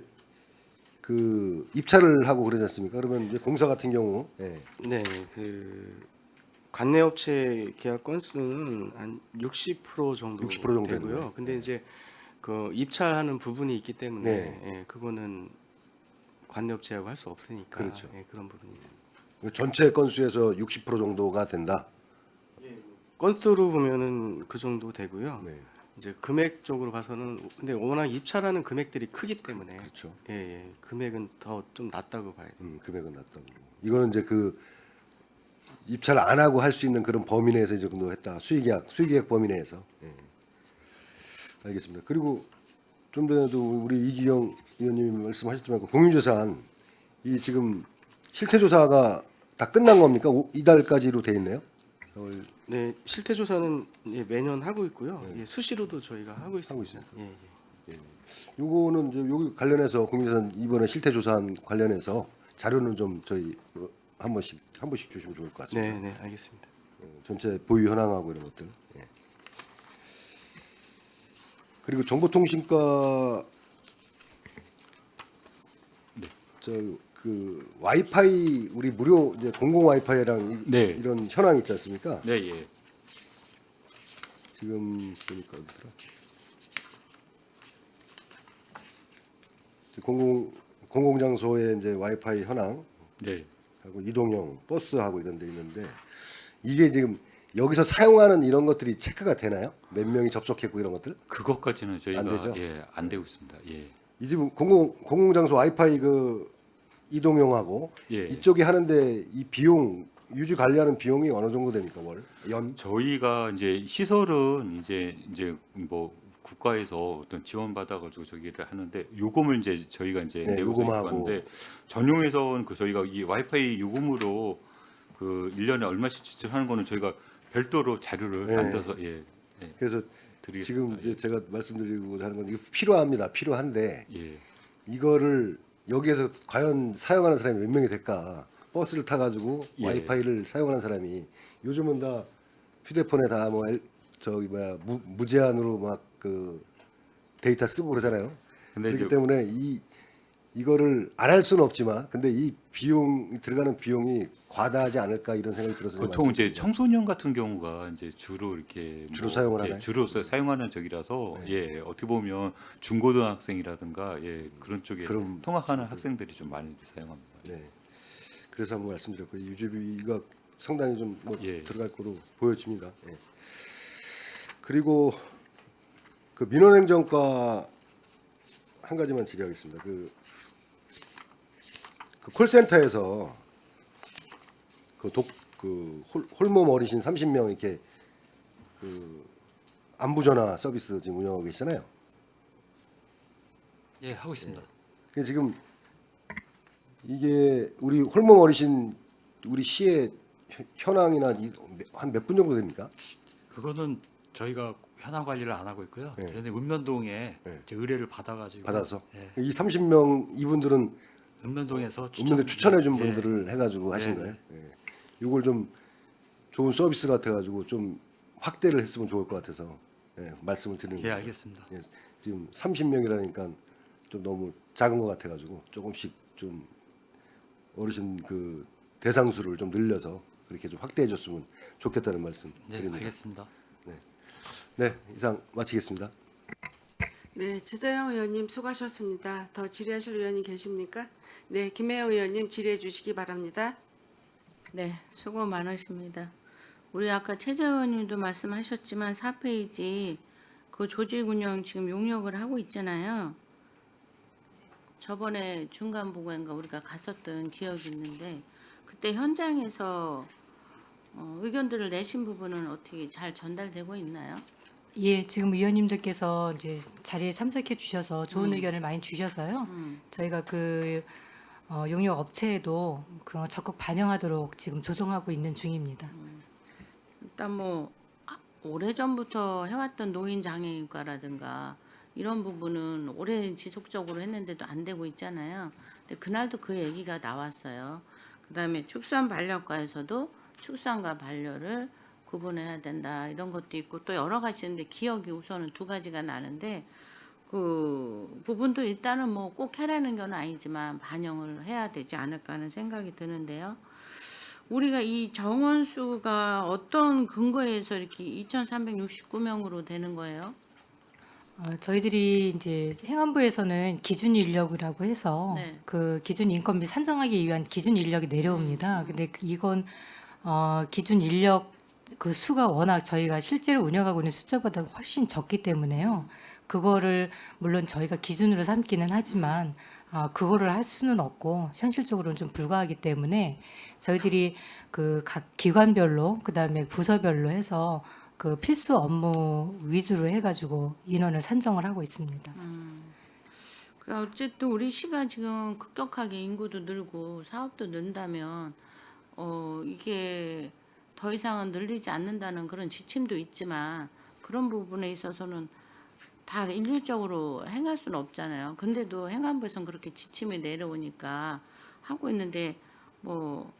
그 입찰을 하고 그러지 않습니까? 그러면 이제 공사 같은 경우 예. 네, 그 관내업체 계약 건수는 한 60% 정도 60% 정도 되고요. 되네요. 근데 이제 그 입찰하는 부분이 있기 때문에 네. 예, 그거는 관내업체하고 할 수 없으니까 그렇죠. 예, 그런 부분이 있습니다. 전체 건수에서 60% 정도가 된다. 건수로 보면은 그 정도 되고요. 네. 이제 금액적으로 봐서는 근데 워낙 입찰하는 금액들이 크기 때문에 그렇죠. 예, 예, 금액은 더 좀 낮다고 봐야 돼요. 금액은 낮다고. 이거는 이제 그 입찰 안 하고 할 수 있는 그런 범위 내에서 이 정도 했다. 수의계약 범위 내에서. 예. 알겠습니다. 그리고 좀 전에도 우리 이기경 의원님이 말씀하셨지만 그 공유재산 이 지금 실태조사가 다 끝난 겁니까? 이달까지로 돼 있네요. 네, 실태 조사는 예, 매년 하고 있고요. 예, 수시로도 저희가 하고 있습니다. 예, 예. 요거는 이제 여기 관련해서 공유재산 이번에 실태조사한 관련해서 자료는 좀 저희 한 번씩 주시면 좋을 것 같습니다. 네, 네, 알겠습니다. 전체 보유 현황하고 이런 것들. 예. 그리고 정보통신과 그 와이파이 우리 무료 이제 공공 와이파이랑 네. 이런 현황 있지 않습니까? 네, 예. 지금 보니까 어디더라? 공공장소에 이제 와이파이 현황 네. 하고 이동형 버스하고 이런 데 있는데 이게 지금 여기서 사용하는 이런 것들이 체크가 되나요? 몇 명이 접속했고 이런 것들? 그것까지는 저희가 안 되죠? 예, 안 되고 있습니다. 예. 이 집은 공공장소 와이파이 그 이동형하고 예. 이쪽에 하는데 이 비용 유지 관리하는 비용이 어느 정도 됩니까 월? 연? 저희가 이제 시설은 이제 뭐 국가에서 어떤 지원 받아가지고 저기를 하는데 요금을 이제 저희가 이제 네, 내고 요금하고. 있는데 전용에서는 그 저희가 이 와이파이 요금으로 그 1년에 얼마씩 지출하는 거는 저희가 별도로 자료를 네. 만들어서 예, 그래서 드리겠습니다. 지금 이제 제가 말씀드리고 하는 건 이거 필요합니다. 필요한데 예. 이거를 여기에서 과연 사용하는 사람이 몇 명이 될까? 버스를 타가지고 예. 와이파이를 사용하는 사람이 요즘은 다 휴대폰에 다 뭐 저기 뭐야 무제한으로 막 그 데이터 쓰고 그러잖아요. 근데 그렇기 이제 때문에 이거를 안 할 수는 없지만 근데 이 비용 들어가는 비용이 과다하지 않을까 이런 생각이 들어서 보통 이제 말씀드립니다. 청소년 같은 경우가 이제 주로 이렇게 주로 사용을 예, 하나요? 주로 사용하는 적이라서 예 어떻게 보면 중고등학생이라든가 예 그런 쪽에 그럼 통학하는 학생들이 좀 많이 사용합니다. 네. 그래서 한번 말씀드렸고 유지비가 상당히 좀 뭐 예. 들어갈 거로 보여집니다. 예. 그리고 그 민원행정과 한 가지만 질의하겠습니다. 그 콜센터에서 홀몸 어르신 30명 이렇게 그 안부 전화 서비스 지금 운영하고 계시잖아요. 예, 하고 있습니다. 그 지금 이게 우리 홀몸 어르신 우리 시의 현황이나 한 몇 분 정도 됩니까? 그거는 저희가 현황 관리를 안 하고 있고요. 네. 저희는 읍면동에 네. 이제 의뢰를 받아가지고 받아서 예, 이 30명 이분들은 읍면동에서 없는데 추천해 준 예, 분들을 해가지고 하신 네, 거예요. 예. 이걸 좀 좋은 서비스 같아가지고 좀 확대를 했으면 좋을 것 같아서 예, 말씀을 드리는 예, 거예요. 알겠습니다. 예, 지금 30명이라니까 좀 너무 작은 것 같아가지고 조금씩 좀 어르신 그 대상수를 좀 늘려서 그렇게 좀 확대해줬으면 좋겠다는 말씀 예, 드립니다. 알겠습니다. 네, 이상 마치겠습니다. 네, 최재형 의원님 수고하셨습니다. 더 질의하실 의원이 계십니까? 네, 김혜영 의원님 질의해 주시기 바랍니다. 네, 수고 많으십니다. 우리 아까 최재 의원님도 말씀하셨지만 4페이지 그 조직 운영 지금 용역을 하고 있잖아요. 저번에 중간 보고인가 우리가 갔었던 기억이 있는데 그때 현장에서 의견들을 내신 부분은 어떻게 잘 전달되고 있나요? 예, 지금 의원님들께서 이제 자리에 참석해 주셔서 좋은 의견을 많이 주셔서요. 저희가 그 용역 업체에도 그 적극 반영하도록 지금 조정하고 있는 중입니다. 일단 뭐 오래전부터 해왔던 노인 장애인과라든가 이런 부분은 오래 지속적으로 했는데도 안 되고 있잖아요. 근데 그날도 그 얘기가 나왔어요. 그다음에 축산 반려과에서도 축산과 반려를 구분해야 된다 이런 것도 있고 또 여러 가지 있는데 기억이 우선은 두 가지가 나는데 그 부분도 일단은 뭐 꼭 해라는 건 아니지만 반영을 해야 되지 않을까 하는 생각이 드는데요. 우리가 이 정원수가 어떤 근거에서 이렇게 2,369명으로 되는 거예요? 저희들이 이제 행안부에서는 기준 인력이라고 해서 네. 그 기준 인건비 산정하기 위한 기준 인력이 내려옵니다. 근데 이건 기준 인력 그 수가 워낙 저희가 실제로 운영하고 있는 숫자보다 훨씬 적기 때문에요. 그거를 물론 저희가 기준으로 삼기는 하지만 그거를 할 수는 없고 현실적으로는 좀 불가하기 때문에 저희들이 그 각 기관별로 그다음에 부서별로 해서 그 필수 업무 위주로 해가지고 인원을 산정을 하고 있습니다. 어쨌든 우리 시가 지금 급격하게 인구도 늘고 사업도 는다면 이게 더 이상은 늘리지 않는다는 그런 지침도 있지만 그런 부분에 있어서는 다 일률적으로 행할 수는 없잖아요. 근데도 행안부에서는 그렇게 지침이 내려오니까 하고 있는데 뭐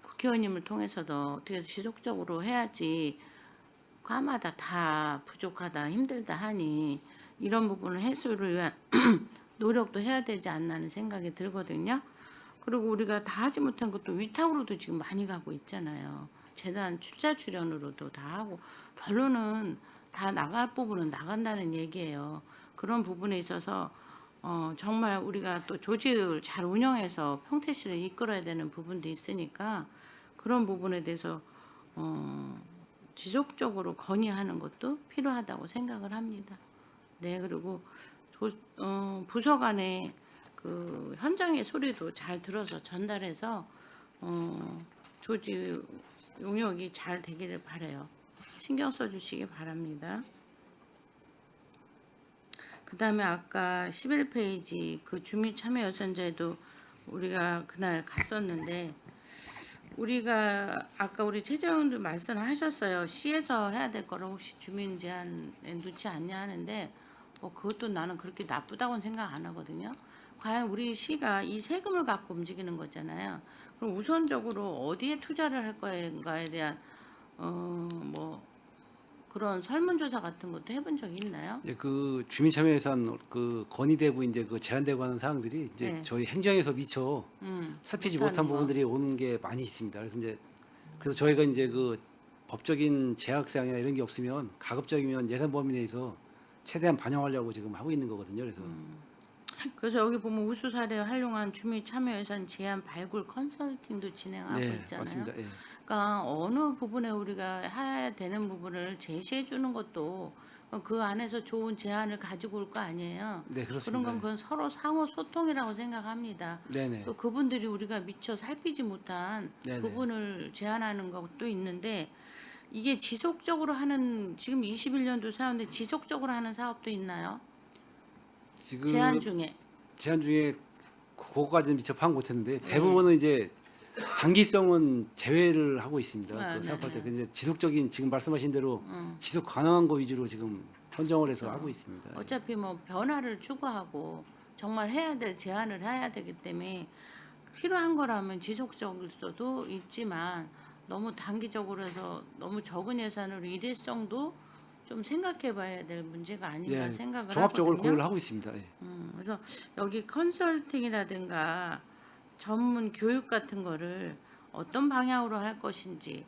국회의원님을 통해서도 어떻게 지속적으로 해야지 과마다 다 부족하다 힘들다 하니 이런 부분을 해소를 위한 노력도 해야 되지 않나 하는 생각이 들거든요. 그리고 우리가 다 하지 못한 것도 위탁으로도 지금 많이 가고 있잖아요. 재단 출자 출연으로도 다 하고 결론은 다 나갈 부분은 나간다는 얘기예요. 그런 부분에 있어서 정말 우리가 또 조직을 잘 운영해서 평택시를 이끌어야 되는 부분도 있으니까 그런 부분에 대해서 지속적으로 건의하는 것도 필요하다고 생각을 합니다. 네, 그리고 부서 간에 그 현장의 소리도 잘 들어서 전달해서 조직 용역이 잘 되기를 바라요. 신경 써주시기 바랍니다. 그 다음에 아까 11페이지 그 주민참여연선제도 우리가 그날 갔었는데 우리가 아까 우리 최재원도 말씀하셨어요. 시에서 해야 될 거를 혹시 주민 제한에 넣지 않냐 하는데 그것도 나는 그렇게 나쁘다고는 생각 안 하거든요. 과연 우리 시가 이 세금을 갖고 움직이는 거잖아요. 그럼 우선적으로 어디에 투자를 할 건가에 대한 뭐 그런 설문조사 같은 것도 해본 적이 있나요? 이제 그 주민참여예산 그 건의되고 이제 그 제한되고 하는 사항들이 이제 네. 저희 행정에서 미처 살피지 못하는 못한 거. 부분들이 오는 게 많이 있습니다. 그래서 저희가 이제 그 법적인 제약 사항이나 이런 게 없으면 가급적이면 예산 범위 내에서 최대한 반영하려고 지금 하고 있는 거거든요. 그래서 여기 보면 우수 사례 활용한 주민 참여 예산 제안 발굴 컨설팅도 진행하고 네, 있잖아요. 맞습니다. 예. 그러니까 어느 부분에 우리가 해야 되는 부분을 제시해 주는 것도 그 안에서 좋은 제안을 가지고 올 거 아니에요. 네, 그렇습니다. 그런 건 그건 서로 상호 소통이라고 생각합니다. 네네. 또 그분들이 우리가 미처 살피지 못한 네네. 부분을 제안하는 것도 있는데 이게 지속적으로 하는 지금 21년도 사업인데 지속적으로 하는 사업도 있나요? 지금 제안 중에. 그거까지는 미처 파악 못했는데 대부분은 이제 단기성은 제외를 하고 있습니다. 네, 그 사업할 네, 때 이제 지속적인 지금 말씀하신 대로 지속 가능한 거 위주로 지금 선정을 해서 하고 있습니다. 어차피 뭐 변화를 추구하고 정말 해야 될 제안을 해야 되기 때문에 필요한 거라면 지속적일 수도 있지만 너무 단기적으로 해서 너무 적은 예산으로 일회성도 좀 생각해 봐야 될 문제가 아닌가 생각을 종합적으로 하거든요. 고려를 하고 있습니다. 예. 그래서 여기 컨설팅이라든가 전문 교육 같은 거를 어떤 방향으로 할 것인지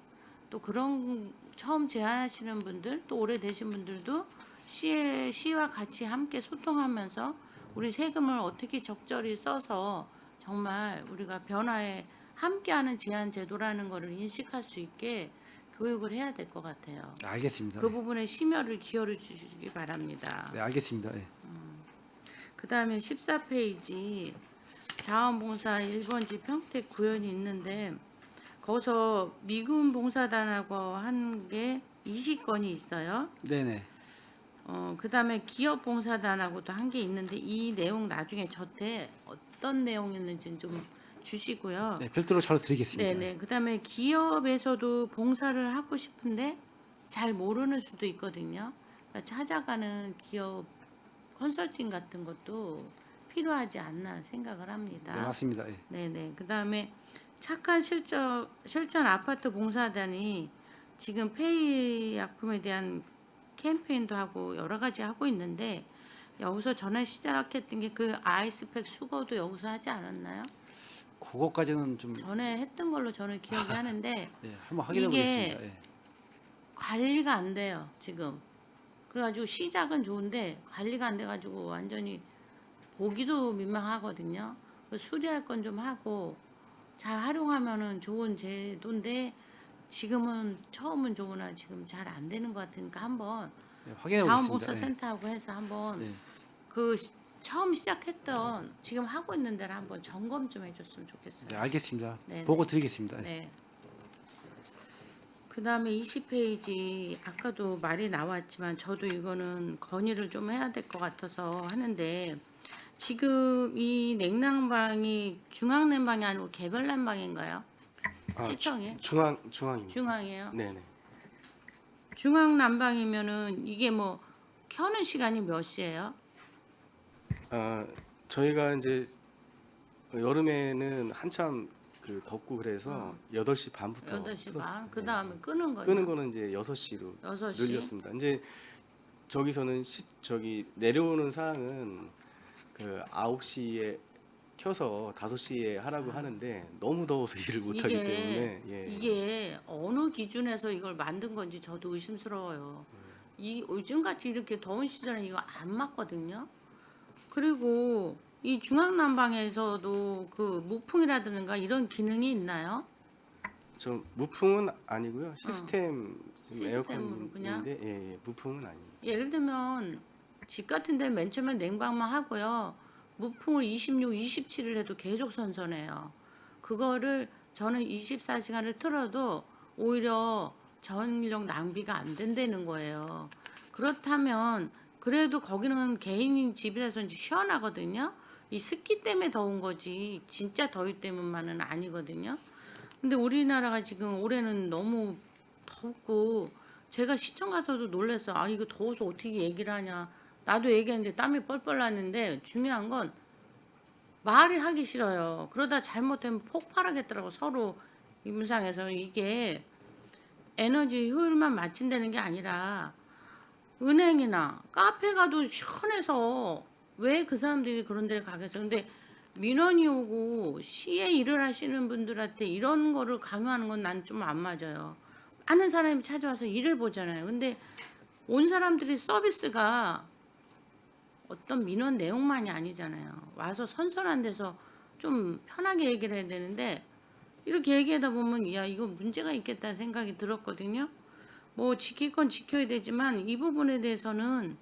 또 그런 처음 제안하시는 분들 또 오래되신 분들도 시와 같이 함께 소통하면서 우리 세금을 어떻게 적절히 써서 정말 우리가 변화에 함께하는 제한 제도라는 거를 인식할 수 있게 교육을 해야 될 것 같아요. 알겠습니다. 그 부분에 심혈을 기울여 주시기 바랍니다. 네, 알겠습니다. 예. 그 다음에 14페이지 자원봉사 1번지 평택 구현이 있는데 거기서 미군 봉사단하고 한 게 20건이 있어요. 네네. 그 다음에 기업 봉사단하고도 한 게 있는데 이 내용 나중에 저한테 어떤 내용이었는지 좀 주시고요. 네, 별도로 전화 드리겠습니다. 네네. 그 다음에 기업에서도 봉사를 하고 싶은데 잘 모르는 수도 있거든요. 그러니까 찾아가는 기업 컨설팅 같은 것도 필요하지 않나 생각을 합니다. 네, 맞습니다. 예. 네네. 그 다음에 착한 실전 아파트 봉사단이 지금 폐의 약품에 대한 캠페인도 하고 여러 가지 하고 있는데 여기서 전에 시작했던 게 그 아이스팩 수거도 여기서 하지 않았나요? 그거까지는 좀 전에 했던 걸로 저는 기억이 하는데 예, 한번 확인해 이게 보겠습니다. 예. 관리가 안 돼요 지금. 그래가지고 시작은 좋은데 관리가 안 돼가지고 완전히 보기도 민망하거든요. 수리할 건 좀 하고 잘 활용하면은 좋은 제도인데 지금은 처음은 좋으나 지금 잘 안 되는 것 같으니까 한번 예, 확인해 보겠습니다. 자원봉사센터하고 해서 한번 네. 그 처음 시작했던 지금 하고 있는 데를 한번 점검 좀 해줬으면 좋겠어요. 네, 알겠습니다. 네, 보고 드리겠습니다. 예. 네. 그 다음에 20페이지 아까도 말이 나왔지만 저도 이거는 건의를 좀 해야 될 것 같아서 하는데 지금 이 냉난방이 중앙 난방이 아니고 개별 난방인가요? 시청에 중앙입니다. 중앙이에요. 네네. 중앙 난방이면은 이게 뭐 켜는 시간이 몇 시예요? 저희가 이제 여름에는 한참 그 덥고 그래서 8시 반부터 8시 틀었어요. 반. 그 다음에 끄는 거예요. 끄는 거는 이제 6시로 6시. 늘렸습니다. 이제 저기서는 저기 내려오는 사항은 그 9시에 켜서 5시에 하라고 하는데 너무 더워서 일을 못 하기 때문에 이게 어느 기준에서 이걸 만든 건지 저도 의심스러워요. 이 요즘같이 이렇게 더운 시절에 이거 안 맞거든요. 그리고 이 중앙 난방에서도 그 무풍이라든가 이런 기능이 있나요? 저 무풍은 아니고요. 시스템 지금 시스템으로 그냥? 에어컨인데 무풍은 아니에요. 예를 들면 집 같은 데 맨 처음에 냉방만 하고요. 무풍을 26, 27을 해도 계속 선선해요. 그거를 저는 24시간을 틀어도 오히려 전력 낭비가 안 된다는 거예요. 그렇다면 그래도 거기는 개인 집이라서 이제 시원하거든요. 이 습기 때문에 더운 거지 진짜 더위 때문만은 아니거든요. 근데 우리나라가 지금 올해는 너무 덥고 제가 시청 가서도 놀랐어요. 아 이거 더워서 어떻게 얘기를 하냐. 나도 얘기하는데 땀이 뻘뻘 나는데 중요한 건 말이 하기 싫어요. 그러다 잘못하면 폭발하겠더라고 서로 임상에서. 이게 에너지 효율만 맞춘다는 게 아니라 은행이나 카페 가도 시원해서 왜 그 사람들이 그런 데를 가겠어. 근데 민원이 오고 시에 일을 하시는 분들한테 이런 거를 강요하는 건 난 좀 안 맞아요. 많은 사람이 찾아와서 일을 보잖아요. 근데 온 사람들이 서비스가 어떤 민원 내용만이 아니잖아요. 와서 선선한 데서 좀 편하게 얘기를 해야 되는데 이렇게 얘기하다 보면 야 이거 문제가 있겠다 생각이 들었거든요. 뭐 지킬 건 지켜야 되지만 이 부분에 대해서는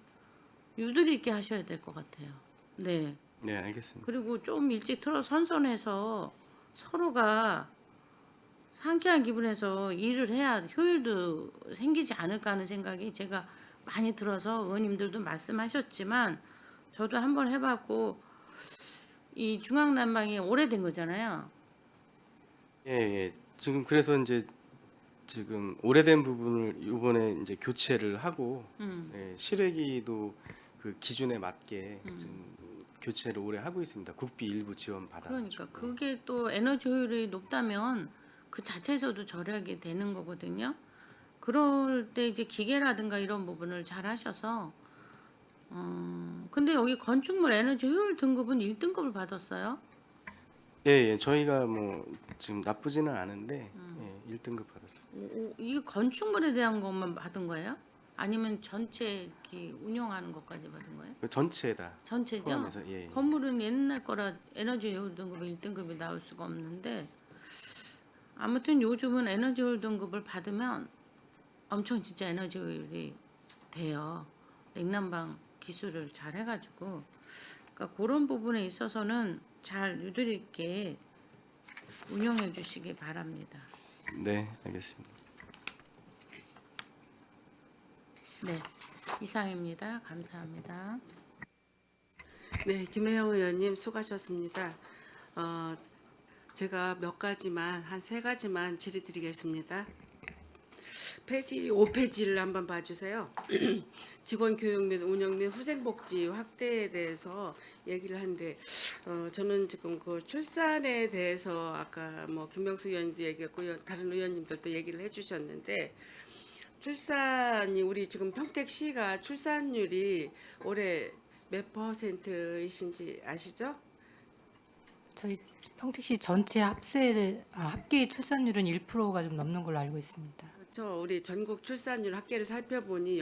유도리 있게 하셔야 될 것 같아요. 네. 네, 알겠습니다. 그리고 좀 일찍 틀어 선선해서 서로가 상쾌한 기분에서 일을 해야 효율도 생기지 않을까 하는 생각이 제가 많이 들어서 의원님들도 말씀하셨지만 저도 한번 해봤고 이 중앙난방이 오래된 거잖아요. 예, 예. 지금 그래서 이제 지금 오래된 부분을 이번에 이제 교체를 하고 예, 실외기도 그 기준에 맞게 지금 교체를 올해 하고 있습니다. 국비 일부 지원 받아. 그러니까 그게 또 에너지 효율이 높다면 그 자체에서도 절약이 되는 거거든요. 그럴 때 이제 기계라든가 이런 부분을 잘 하셔서 근데 여기 건축물 에너지 효율 등급은 1등급을 받았어요. 예, 예. 저희가 뭐 지금 나쁘지는 않은데 예, 1등급 받았습니다. 이게 건축물에 대한 것만 받은 거예요? 아니면 전체 이렇게 운영하는 것까지 받은 거예요? 그 전체다. 전체죠? 포함해서 예. 예. 건물은 옛날 거라 에너지 효율 등급이 1등급이 나올 수가 없는데 아무튼 요즘은 에너지 효율 등급을 받으면 엄청 진짜 에너지 효율이 돼요. 냉난방 기술을 잘 해가지고 그러니까 그런 부분에 있어서는 잘 유도리 있게 운영해 주시기 바랍니다. 네, 알겠습니다. 네, 이상입니다. 감사합니다. 네, 김혜영 의원님 수고하셨습니다. 제가 몇 가지만 한 3가지만 질의드리겠습니다. 페이지 5페이지를 한번 봐주세요. 직원 교육 및 운영 및 후생복지 확대에 대해서 얘기를 하는데 저는 지금 그 출산에 대해서 아까 뭐 김명수 의원님도 얘기했고 다른 의원님들도 얘기를 해주셨는데 출산이 우리 지금 평택시가 출산율이 올해 몇 %이신지 아시죠? 저희 평택시 전체 합계 출산율은 1%가 좀 넘는 걸로 알고 있습니다. 그렇죠. 우리 전국 출산율 합계를 살펴보니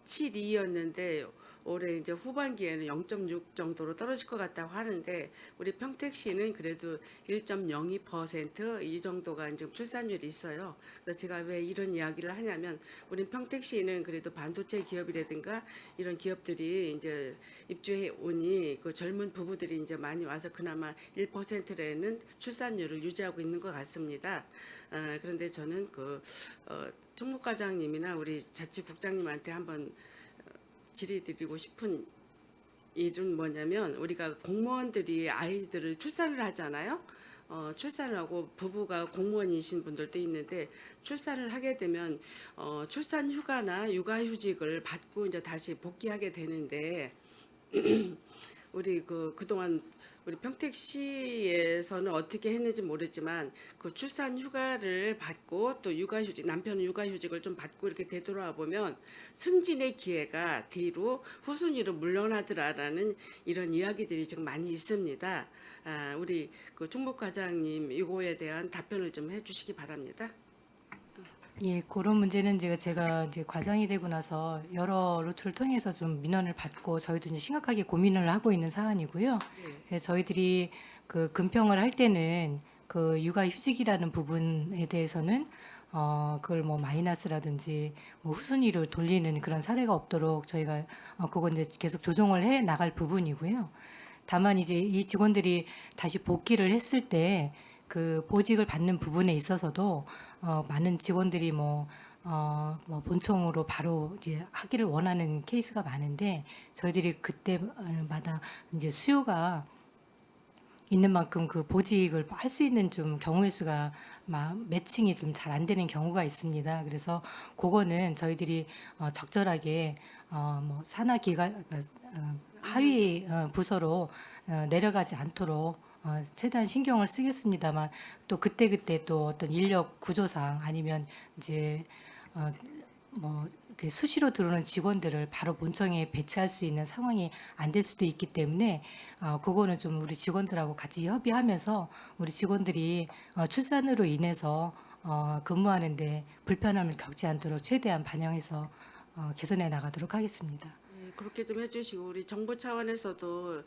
0.72였는데 올해 이제 후반기에는 0.6 정도로 떨어질 것 같다고 하는데 우리 평택시는 그래도 1.02% 이 정도가 이제 출산율이 있어요. 그래서 제가 왜 이런 이야기를 하냐면 우리 평택시는 그래도 반도체 기업이라든가 이런 기업들이 이제 입주해 오니 그 젊은 부부들이 이제 많이 와서 그나마 1%라는 출산율을 유지하고 있는 것 같습니다. 그런데 저는 총무과장님이나 우리 자치국장님한테 한번 질의드리고 싶은 일은 뭐냐면 우리가 공무원들이 아이들을 출산을 하잖아요. 출산을 하고 부부가 공무원이신 분들도 있는데 출산을 하게 되면 출산 휴가나 육아 휴직을 받고 이제 다시 복귀하게 되는데 우리 그동안 우리 평택시에서는 어떻게 했는지 모르지만 그 출산 휴가를 받고 또 육아휴직 남편은 육아휴직을 좀 받고 이렇게 되돌아와 보면 승진의 기회가 뒤로 후순위로 물러나더라라는 이런 이야기들이 지금 많이 있습니다. 우리 그 총무과장님 이거에 대한 답변을 좀 해주시기 바랍니다. 예, 그런 문제는 제가 이제 과장이 되고 나서 여러 루트를 통해서 좀 민원을 받고 저희도 이제 심각하게 고민을 하고 있는 사안이고요. 예, 저희들이 그 금평을 할 때는 그 육아휴직이라는 부분에 대해서는 그걸 뭐 마이너스라든지 뭐 후순위로 돌리는 그런 사례가 없도록 저희가 그건 이제 계속 조정을 해 나갈 부분이고요. 다만 이제 이 직원들이 다시 복귀를 했을 때 그 보직을 받는 부분에 있어서도 많은 직원들이 뭐 본청으로 바로 이제 하기를 원하는 케이스가 많은데 저희들이 그때마다 이제 수요가 있는 만큼 그 보직을 할 수 있는 좀 경우의 수가 매칭이 좀 잘 안 되는 경우가 있습니다. 그래서 그거는 저희들이 적절하게 뭐 산하 기관 하위 부서로 내려가지 않도록 최대한 신경을 쓰겠습니다만 또 그때그때 또 어떤 인력 구조상 아니면 이제 뭐 이렇게 수시로 들어오는 직원들을 바로 본청에 배치할 수 있는 상황이 안 될 수도 있기 때문에 그거는 좀 우리 직원들하고 같이 협의하면서 우리 직원들이 출산으로 인해서 근무하는데 불편함을 겪지 않도록 최대한 반영해서 개선해 나가도록 하겠습니다. 네, 그렇게 좀 해주시고 우리 정부 차원에서도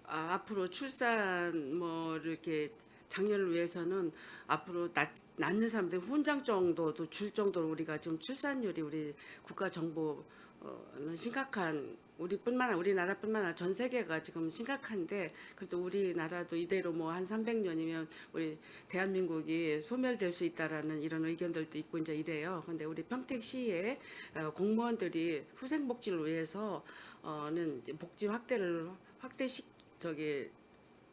앞으로 출산 뭐 이렇게 장려를 위해서는 앞으로 낳는 사람들 훈장 정도도 줄 정도로 우리가 지금 출산율이 우리 국가 정보는 심각한 우리나라뿐만 아니라 전 세계가 지금 심각한데 그래도 우리나라도 이대로 뭐 한 300년이면 우리 대한민국이 소멸될 수 있다라는 이런 의견들도 있고 이제 이래요. 근데 우리 평택시에 공무원들이 후생 복지를 위해서는 이제 복지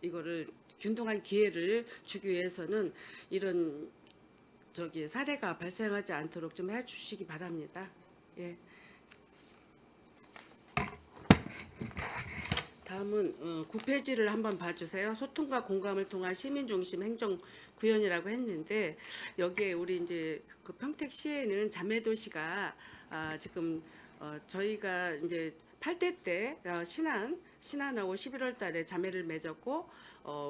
이거를 균등한 기회를 주기 위해서는 이런 사례가 발생하지 않도록 좀 해주시기 바랍니다. 예. 다음은 9페이지를 한번 봐주세요. 소통과 공감을 통한 시민중심 행정 구현이라고 했는데 여기에 우리 이제 그 평택시에는 자매도시가 지금 저희가 이제 8대 때 신안하고 11월 달에 자매를 맺었고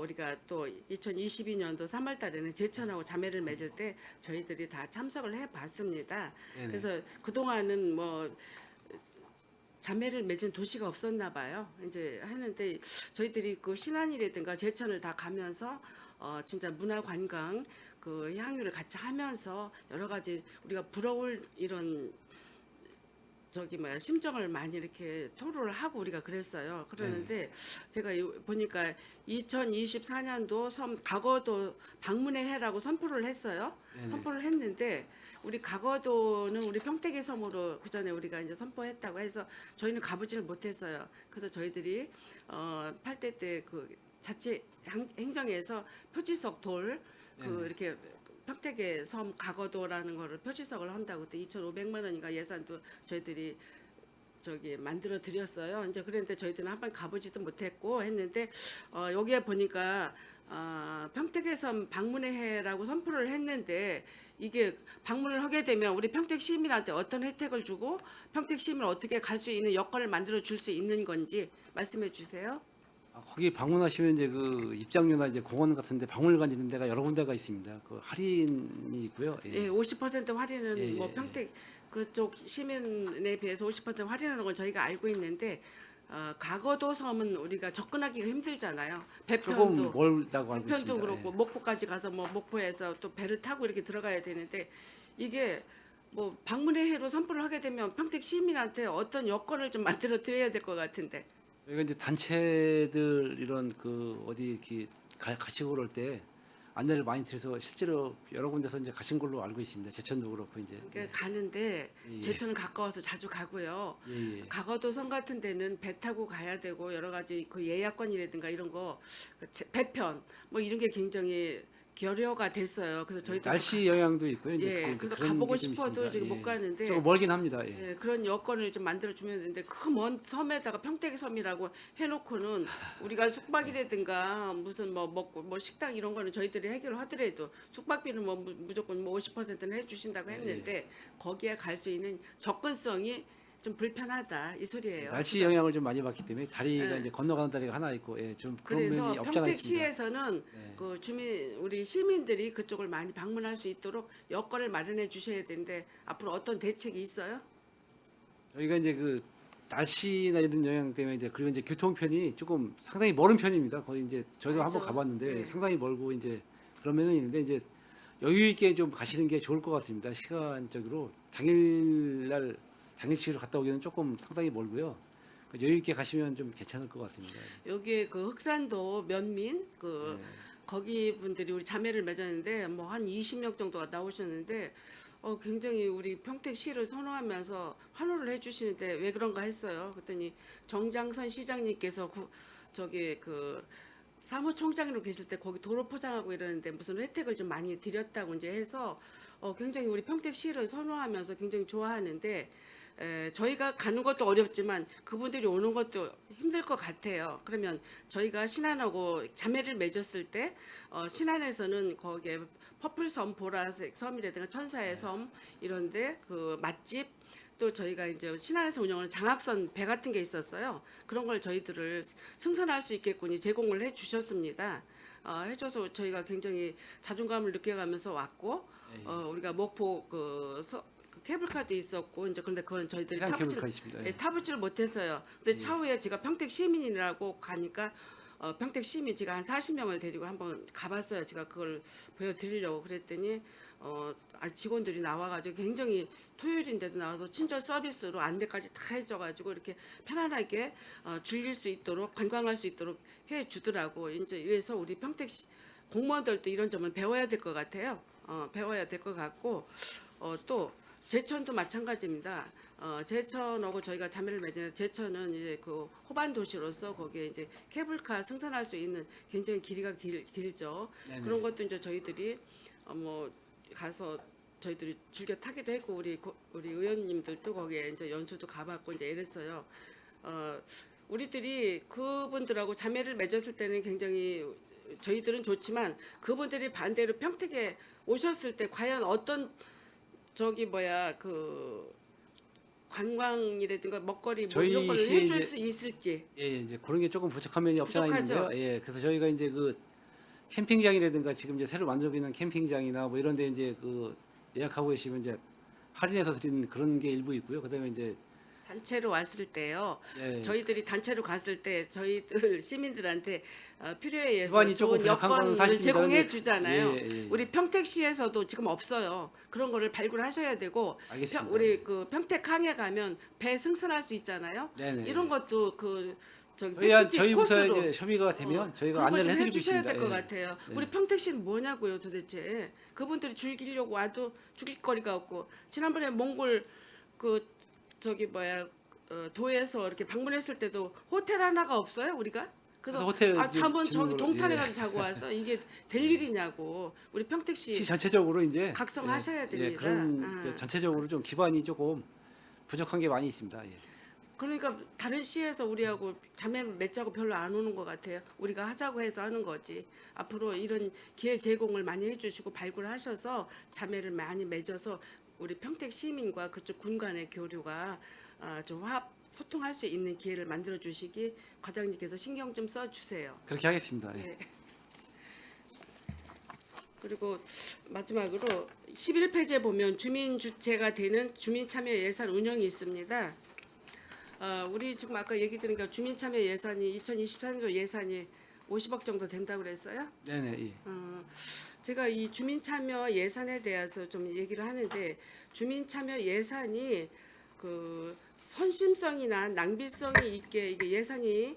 우리가 또 2022년도 3월 달에는 제천하고 자매를 맺을 때 저희들이 다 참석을 해봤습니다. 네네. 그래서 그동안은 뭐 자매를 맺은 도시가 없었나 봐요. 이제 하는데 저희들이 그 신안이라든가 제천을 다 가면서 진짜 문화관광 그 향유를 같이 하면서 여러 가지 우리가 부러울 이런 심정을 많이 이렇게 토로를 하고 우리가 그랬어요. 그러는데 제가 보니까 2024년도 가거도 방문의 해라고 선포를 했어요. 네네. 선포를 했는데 우리 가거도는 우리 평택의 섬으로 그 전에 우리가 이제 선포했다고 해서 저희는 가보지를 못했어요. 그래서 저희들이 8대 때 그 자체 행정에서 표지석 이렇게 평택의 섬 가거도라는 거를 표지석을 한다고 그때 2,500만 원인가 예산도 저희들이 만들어 드렸어요. 이제 그런데 저희들은 한 번 가보지도 못했고 했는데 여기에 보니까 평택의 섬 방문의 해라고 선포를 했는데 이게 방문을 하게 되면 우리 평택 시민한테 어떤 혜택을 주고 평택 시민을 어떻게 갈 수 있는 여건을 만들어 줄 수 있는 건지 말씀해 주세요. 거기 방문하시면 이제 그 입장료나 이제 공원 같은데 박물관 있는 데가 여러 군데가 있습니다. 그 할인이 있고요. 예, 50% 할인은 예, 뭐 예, 평택 그쪽 시민에 비해서 50% 할인하는 건 저희가 알고 있는데 가거도 섬은 우리가 접근하기가 힘들잖아요. 조금 배편도 멀다고 알고 배편도 있습니다. 그렇고 목포까지 가서 뭐 목포에서 또 배를 타고 이렇게 들어가야 되는데 이게 뭐 방문의 해로 선포를 하게 되면 평택 시민한테 어떤 여건을 좀 만들어 드려야 될 것 같은데. 여기가 이제 단체들 이런 그 어디 이렇게 가시고 그럴 때 안내를 많이 드려서 실제로 여러 군데서 이제 가신 걸로 알고 있습니다. 제천도 그렇고 이제. 그러니까 가는데 예. 제천은 가까워서 자주 가고요. 예, 예. 가거도 섬 같은 데는 배 타고 가야 되고 여러 가지 그 예약권이라든가 이런 거 배편 뭐 이런 게 굉장히 결여가 됐어요. 그래서 저희도 날씨 영향도 있고요. 이제 예, 이제 그래서 그런 가보고 게좀 싶어도 있습니다. 지금 못 가는데 조금 멀긴 합니다. 예. 예, 그런 여건을 좀 만들어주면 되는데 그 먼 섬에다가 평택의 섬이라고 해놓고는 우리가 숙박이라든가 무슨 뭐 먹고 뭐 식당 이런 거는 저희들이 해결을 하더라도 숙박비는 뭐 무조건 뭐 50%는 해주신다고 했는데 거기에 갈 수 있는 접근성이 좀 불편하다 이 소리예요. 날씨 영향을 좀 많이 받기 때문에 다리가 예. 이제 건너가는 다리가 하나 있고 좀 그런 그래서 면이 없지 않아 있습니다. 평택시에서는 네. 그 우리 시민들이 그쪽을 많이 방문할 수 있도록 여건을 마련해 주셔야 되는데 앞으로 어떤 대책이 있어요? 저희가 이제 그 날씨나 이런 영향 때문에 이제 그리고 이제 교통편이 조금 상당히 멀은 편입니다. 거의 이제 저도 맞죠. 한번 가봤는데 네. 상당히 멀고 이제 그런 면은 있는데 이제 여유 있게 좀 가시는 게 좋을 것 같습니다. 시간적으로 당일치기로 갔다 오기는 조금 상당히 멀고요. 여유 있게 가시면 좀 괜찮을 것 같습니다. 여기에 그 흑산도 면민 그 네. 거기 분들이 우리 자매를 맺었는데 뭐 한 20명 정도가 나오셨는데 굉장히 우리 평택시를 선호하면서 환호를 해주시는데 왜 그런가 했어요. 그랬더니 정장선 시장님께서 그 사무총장으로 계실 때 거기 도로 포장하고 이러는데 무슨 혜택을 좀 많이 드렸다고 이제 해서 굉장히 우리 평택시를 선호하면서 굉장히 좋아하는데 저희가 가는 것도 어렵지만 그분들이 오는 것도 힘들 것 같아요. 그러면 저희가 신안하고 자매를 맺었을 때 신안에서는 거기에 퍼플섬, 보라색 섬이라든가 천사의 섬 이런데 그 맛집 또 저희가 이제 신안에서 운영하는 장학선 배 같은 게 있었어요. 그런 걸 저희들을 승선할 수 있겠군이 제공을 해주셨습니다. 해줘서 저희가 굉장히 자존감을 느껴가면서 왔고 우리가 목포 그 케이블카도 있었고 이제 근데 그건 저희들이 해상 타보지를 케이블카 있습니다. 예. 타보지를 못했어요. 근데 차후에 제가 평택 시민이라고 가니까 평택 시민 제가 한 40명을 데리고 한번 가봤어요. 제가 그걸 보여드리려고 그랬더니 직원들이 나와가지고 굉장히 토요일인데도 나와서 친절 서비스로 안내까지 다 해줘가지고 이렇게 편안하게 즐길 수 있도록 관광할 수 있도록 해주더라고. 이제 이래서 우리 평택 공무원들도 이런 점을 배워야 될 것 같아요. 배워야 될 것 같고 또 제천도 마찬가지입니다. 제천하고 저희가 자매를 맺는 제천은 이제 그 호반 도시로서 거기에 이제 케이블카 승선할 수 있는 굉장히 길이가 길죠. 네네. 그런 것도 이제 저희들이 뭐 가서 저희들이 즐겨 타기도 했고 우리 의원님들도 거기에 이제 연수도 가봤고 이제 이랬어요. 우리들이 그분들하고 자매를 맺었을 때는 굉장히 저희들은 좋지만 그분들이 반대로 평택에 오셨을 때 과연 어떤 그 관광이라든가 먹거리 뭐 저희 이런 걸 시에 해줄 이제- 수 있을지. 예, 이제 그런 게 조금 부족한 면이 없지 않아 부족하죠. 있는데요. 예, 그래서 저희가 이제 그 캠핑장이라든가 지금 이제 새로 만들고 있는 캠핑장이나 뭐 이런 데 이제 그 예약하고 계시면 이제 할인해서 드리는 그런 게 일부 있고요. 그다음에 이제 단체로 왔을 때요. 예, 저희들이 단체로 갔을 때 저희들 시민들한테 필요에 의해서 기반이 조금 좋은 부족한 건 여건을 사실입니다. 제공해 근데- 주잖아요. 예, 예, 예. 우리 평택시에서도 지금 없어요. 그런 거를 발굴하셔야 되고 알겠습니다. 우리 그 평택항에 가면 배 승선할 수 있잖아요. 네네. 이런 것도 그 저기 저희 패키지 부서에 코스로 이제 협의가 되면 저희가 그런 안내를 걸좀 해드리고 해주셔야 있습니다. 될 것 예. 같아요. 네. 우리 평택시는 뭐냐고요, 도대체. 그분들이 즐기려고 와도 즐길 거리가 없고 지난번에 몽골 그 도에서 이렇게 방문했을 때도 호텔 하나가 없어요, 우리가? 그래서 호텔 이제 한번 짓는 저기 걸로, 동탄에 예. 가서 자고 왔어. 이게 될 일이냐고. 우리 평택시 시 전체적으로 이제 각성하셔야 예, 됩니다. 그런 아. 그 전체적으로 좀 기반이 조금 부족한 게 많이 있습니다. 예. 그러니까 다른 시에서 우리하고 자매 맺자고 별로 안 오는 것 같아요. 우리가 하자고 해서 하는 거지. 앞으로 이런 기회 제공을 많이 해주시고 발굴하셔서 자매를 많이 맺어서 우리 평택 시민과 그쪽 군 간의 교류가 좀 소통할 수 있는 기회를 만들어 주시기 과장님께서 신경 좀 써주세요. 그렇게 하겠습니다. 예. 네. 그리고 마지막으로 11페이지에 보면 주민 주체가 되는 주민 참여 예산 운영이 있습니다. 우리 지금 아까 얘기 들으니까 주민 참여 예산이 2023년도 예산이 50억 정도 된다고 그랬어요. 네네. 예. 제가 이 주민 참여 예산에 대해서 좀 얘기를 하는데 주민 참여 예산이 그 선심성이나 낭비성이 있게 이게 예산이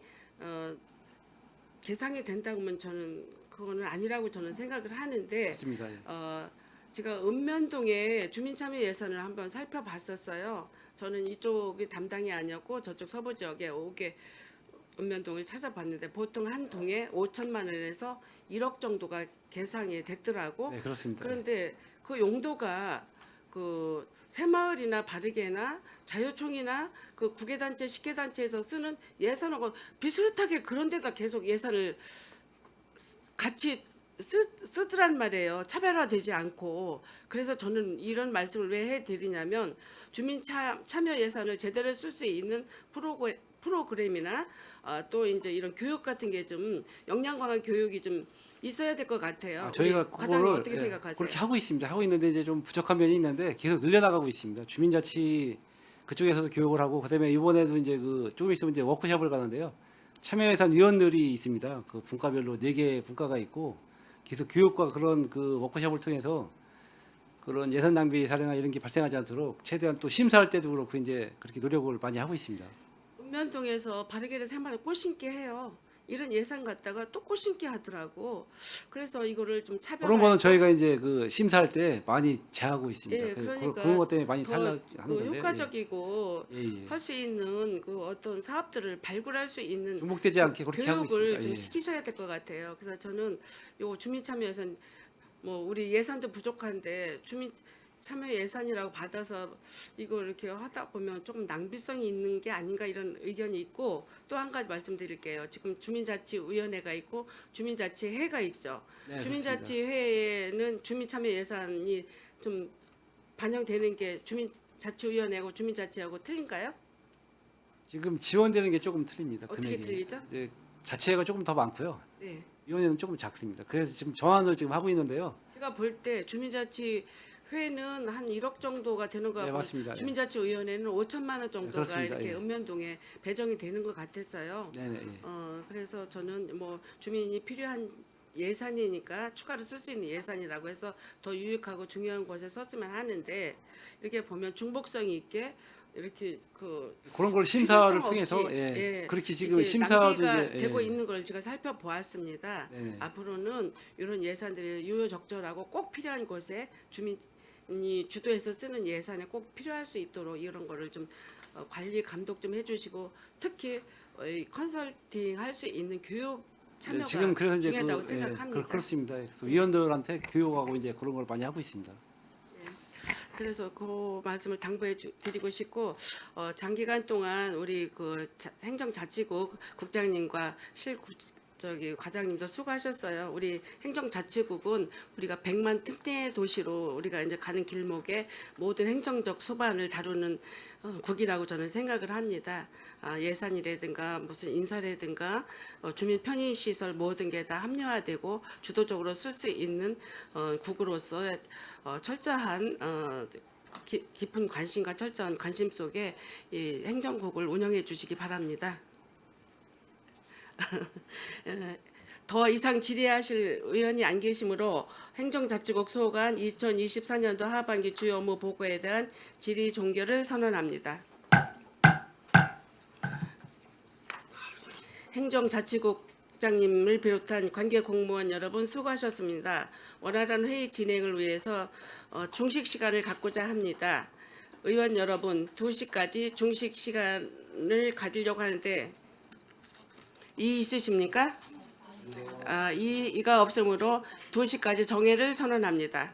계상이 된다고 하면 저는 그거는 아니라고 저는 생각을 하는데 맞습니다. 예. 제가 읍면동의 주민참여 예산을 한번 살펴봤었어요. 저는 이쪽이 담당이 아니었고 저쪽 서부 지역에 5개 읍면동을 찾아봤는데 보통 한 동에 5천만 원에서 1억 정도가 계상이 됐더라고. 네, 그렇습니다. 그런데 그 용도가 그 새마을이나 바르게나 자유총이나 그 구개단체, 식계단체에서 쓰는 예산하고 비슷하게 그런 데다 계속 예산을 같이 쓰더란 말이에요. 차별화되지 않고. 그래서 저는 이런 말씀을 왜 해드리냐면 주민 참여 예산을 제대로 쓸 수 있는 프로그램이나 또 이제 이런 교육 같은 게 좀 역량 강한 교육이 좀 있어야 될 것 같아요. 저희가 우리 과장님 그거를 어떻게 생각하세요? 그렇게 하고 있습니다. 하고 있는데 이제 좀 부족한 면이 있는데 계속 늘려나가고 있습니다. 주민자치 그쪽에서도 교육을 하고 그다음에 이번에도 이제 그 조금 있으면 이제 워크숍을 가는데요. 참여예산 위원들이 있습니다. 그 분과별로 4개 분과가 있고 계속 교육과 그런 그 워크숍을 통해서 그런 예산 낭비 사례나 이런 게 발생하지 않도록 최대한 또 심사할 때도 그렇고 이제 그렇게 노력을 많이 하고 있습니다. 읍면동에서 바르게를 새마을 꽃 심기 해요. 이런 예산 갖다가 또 꽃 심기 하더라고. 그래서 이거를 좀 차별화. 그런 거는 저희가 이제 그 심사할 때 많이 제하고 있습니다. 예, 그러니까 그런 것 때문에 많이 더 탈락하는 그 건데 효과적이고 예, 예. 할 수 있는 그 어떤 사업들을 발굴할 수 있는 중복되지 않게 그렇게 하고 교육을 있습니다. 좀 예. 시키셔야 될 것 같아요. 그래서 저는 요 주민 참여 예산 뭐 우리 예산도 부족한데 주민 참여 예산이라고 받아서 이거 이렇게 하다 보면 조금 낭비성이 있는 게 아닌가 이런 의견이 있고, 또 한 가지 말씀드릴게요. 지금 주민자치위원회가 있고 주민자치회가 있죠. 네, 주민자치회에는 주민참여 예산이 좀 반영되는 게 주민자치위원회하고 주민자치하고 틀린가요? 지금 지원되는 게 조금 틀립니다. 어떻게 금액이. 틀리죠? 이제 자체가 조금 더 많고요. 네. 위원회는 조금 작습니다. 그래서 지금 전환을 지금 하고 있는데요. 제가 볼 때 주민자치회는 한 1억 정도가 되는 것 네, 같고 맞습니다. 주민자치위원회는 5천만 원 정도가 그렇습니다. 이렇게 예. 읍면동에 배정이 되는 것 같았어요. 네네. 예. 그래서 저는 뭐 주민이 필요한 예산이니까 추가로 쓸 수 있는 예산이라고 해서 더 유익하고 중요한 곳에 썼으면 하는데, 이렇게 보면 중복성이 있게 이렇게 그런 걸 심사를 필요성 통해서 없이, 예. 그렇게 지금 이게 심사도 낭비가 이제 되고 예. 있는 걸 제가 살펴보았습니다. 네네. 앞으로는 이런 예산들이 유효적절하고 꼭 필요한 곳에 주민이 주도해서 쓰는 예산에 꼭 필요할 수 있도록 이런 거를 좀 관리 감독 좀 해주시고, 특히 이 컨설팅 할 수 있는 교육 참여가 네, 지금 그래서 이제 중요하다고 예, 생각합니다. 그렇습니다. 그래서 위원들한테 교육하고 이제 그런 걸 많이 하고 있습니다. 그래서 그 말씀을 당부해 드리고 싶고, 장기간 동안 우리 행정자치국 국장님과 과장님도 수고하셨어요. 우리 행정자치국은 우리가 100만 특례 도시로 우리가 이제 가는 길목에 모든 행정적 수반을 다루는 국이라고 저는 생각을 합니다. 예산이라든가 무슨 인사라든가 주민 편의 시설 모든 게 다 합리화되고 주도적으로 쓸 수 있는 국으로서 철저한 깊은 관심과 철저한 관심 속에 이 행정국을 운영해 주시기 바랍니다. 더 이상 질의하실 의원이 안 계시므로 행정자치국 소관 2024년도 하반기 주요 업무 보고에 대한 질의 종결을 선언합니다. 행정자치국장님을 비롯한 관계 공무원 여러분 수고하셨습니다. 원활한 회의 진행을 위해서 중식 시간을 갖고자 합니다. 의원 여러분, 2시까지 중식 시간을 가지려고 하는데 이의 있으십니까? 이의가 없으므로 2시까지 정회를 선언합니다.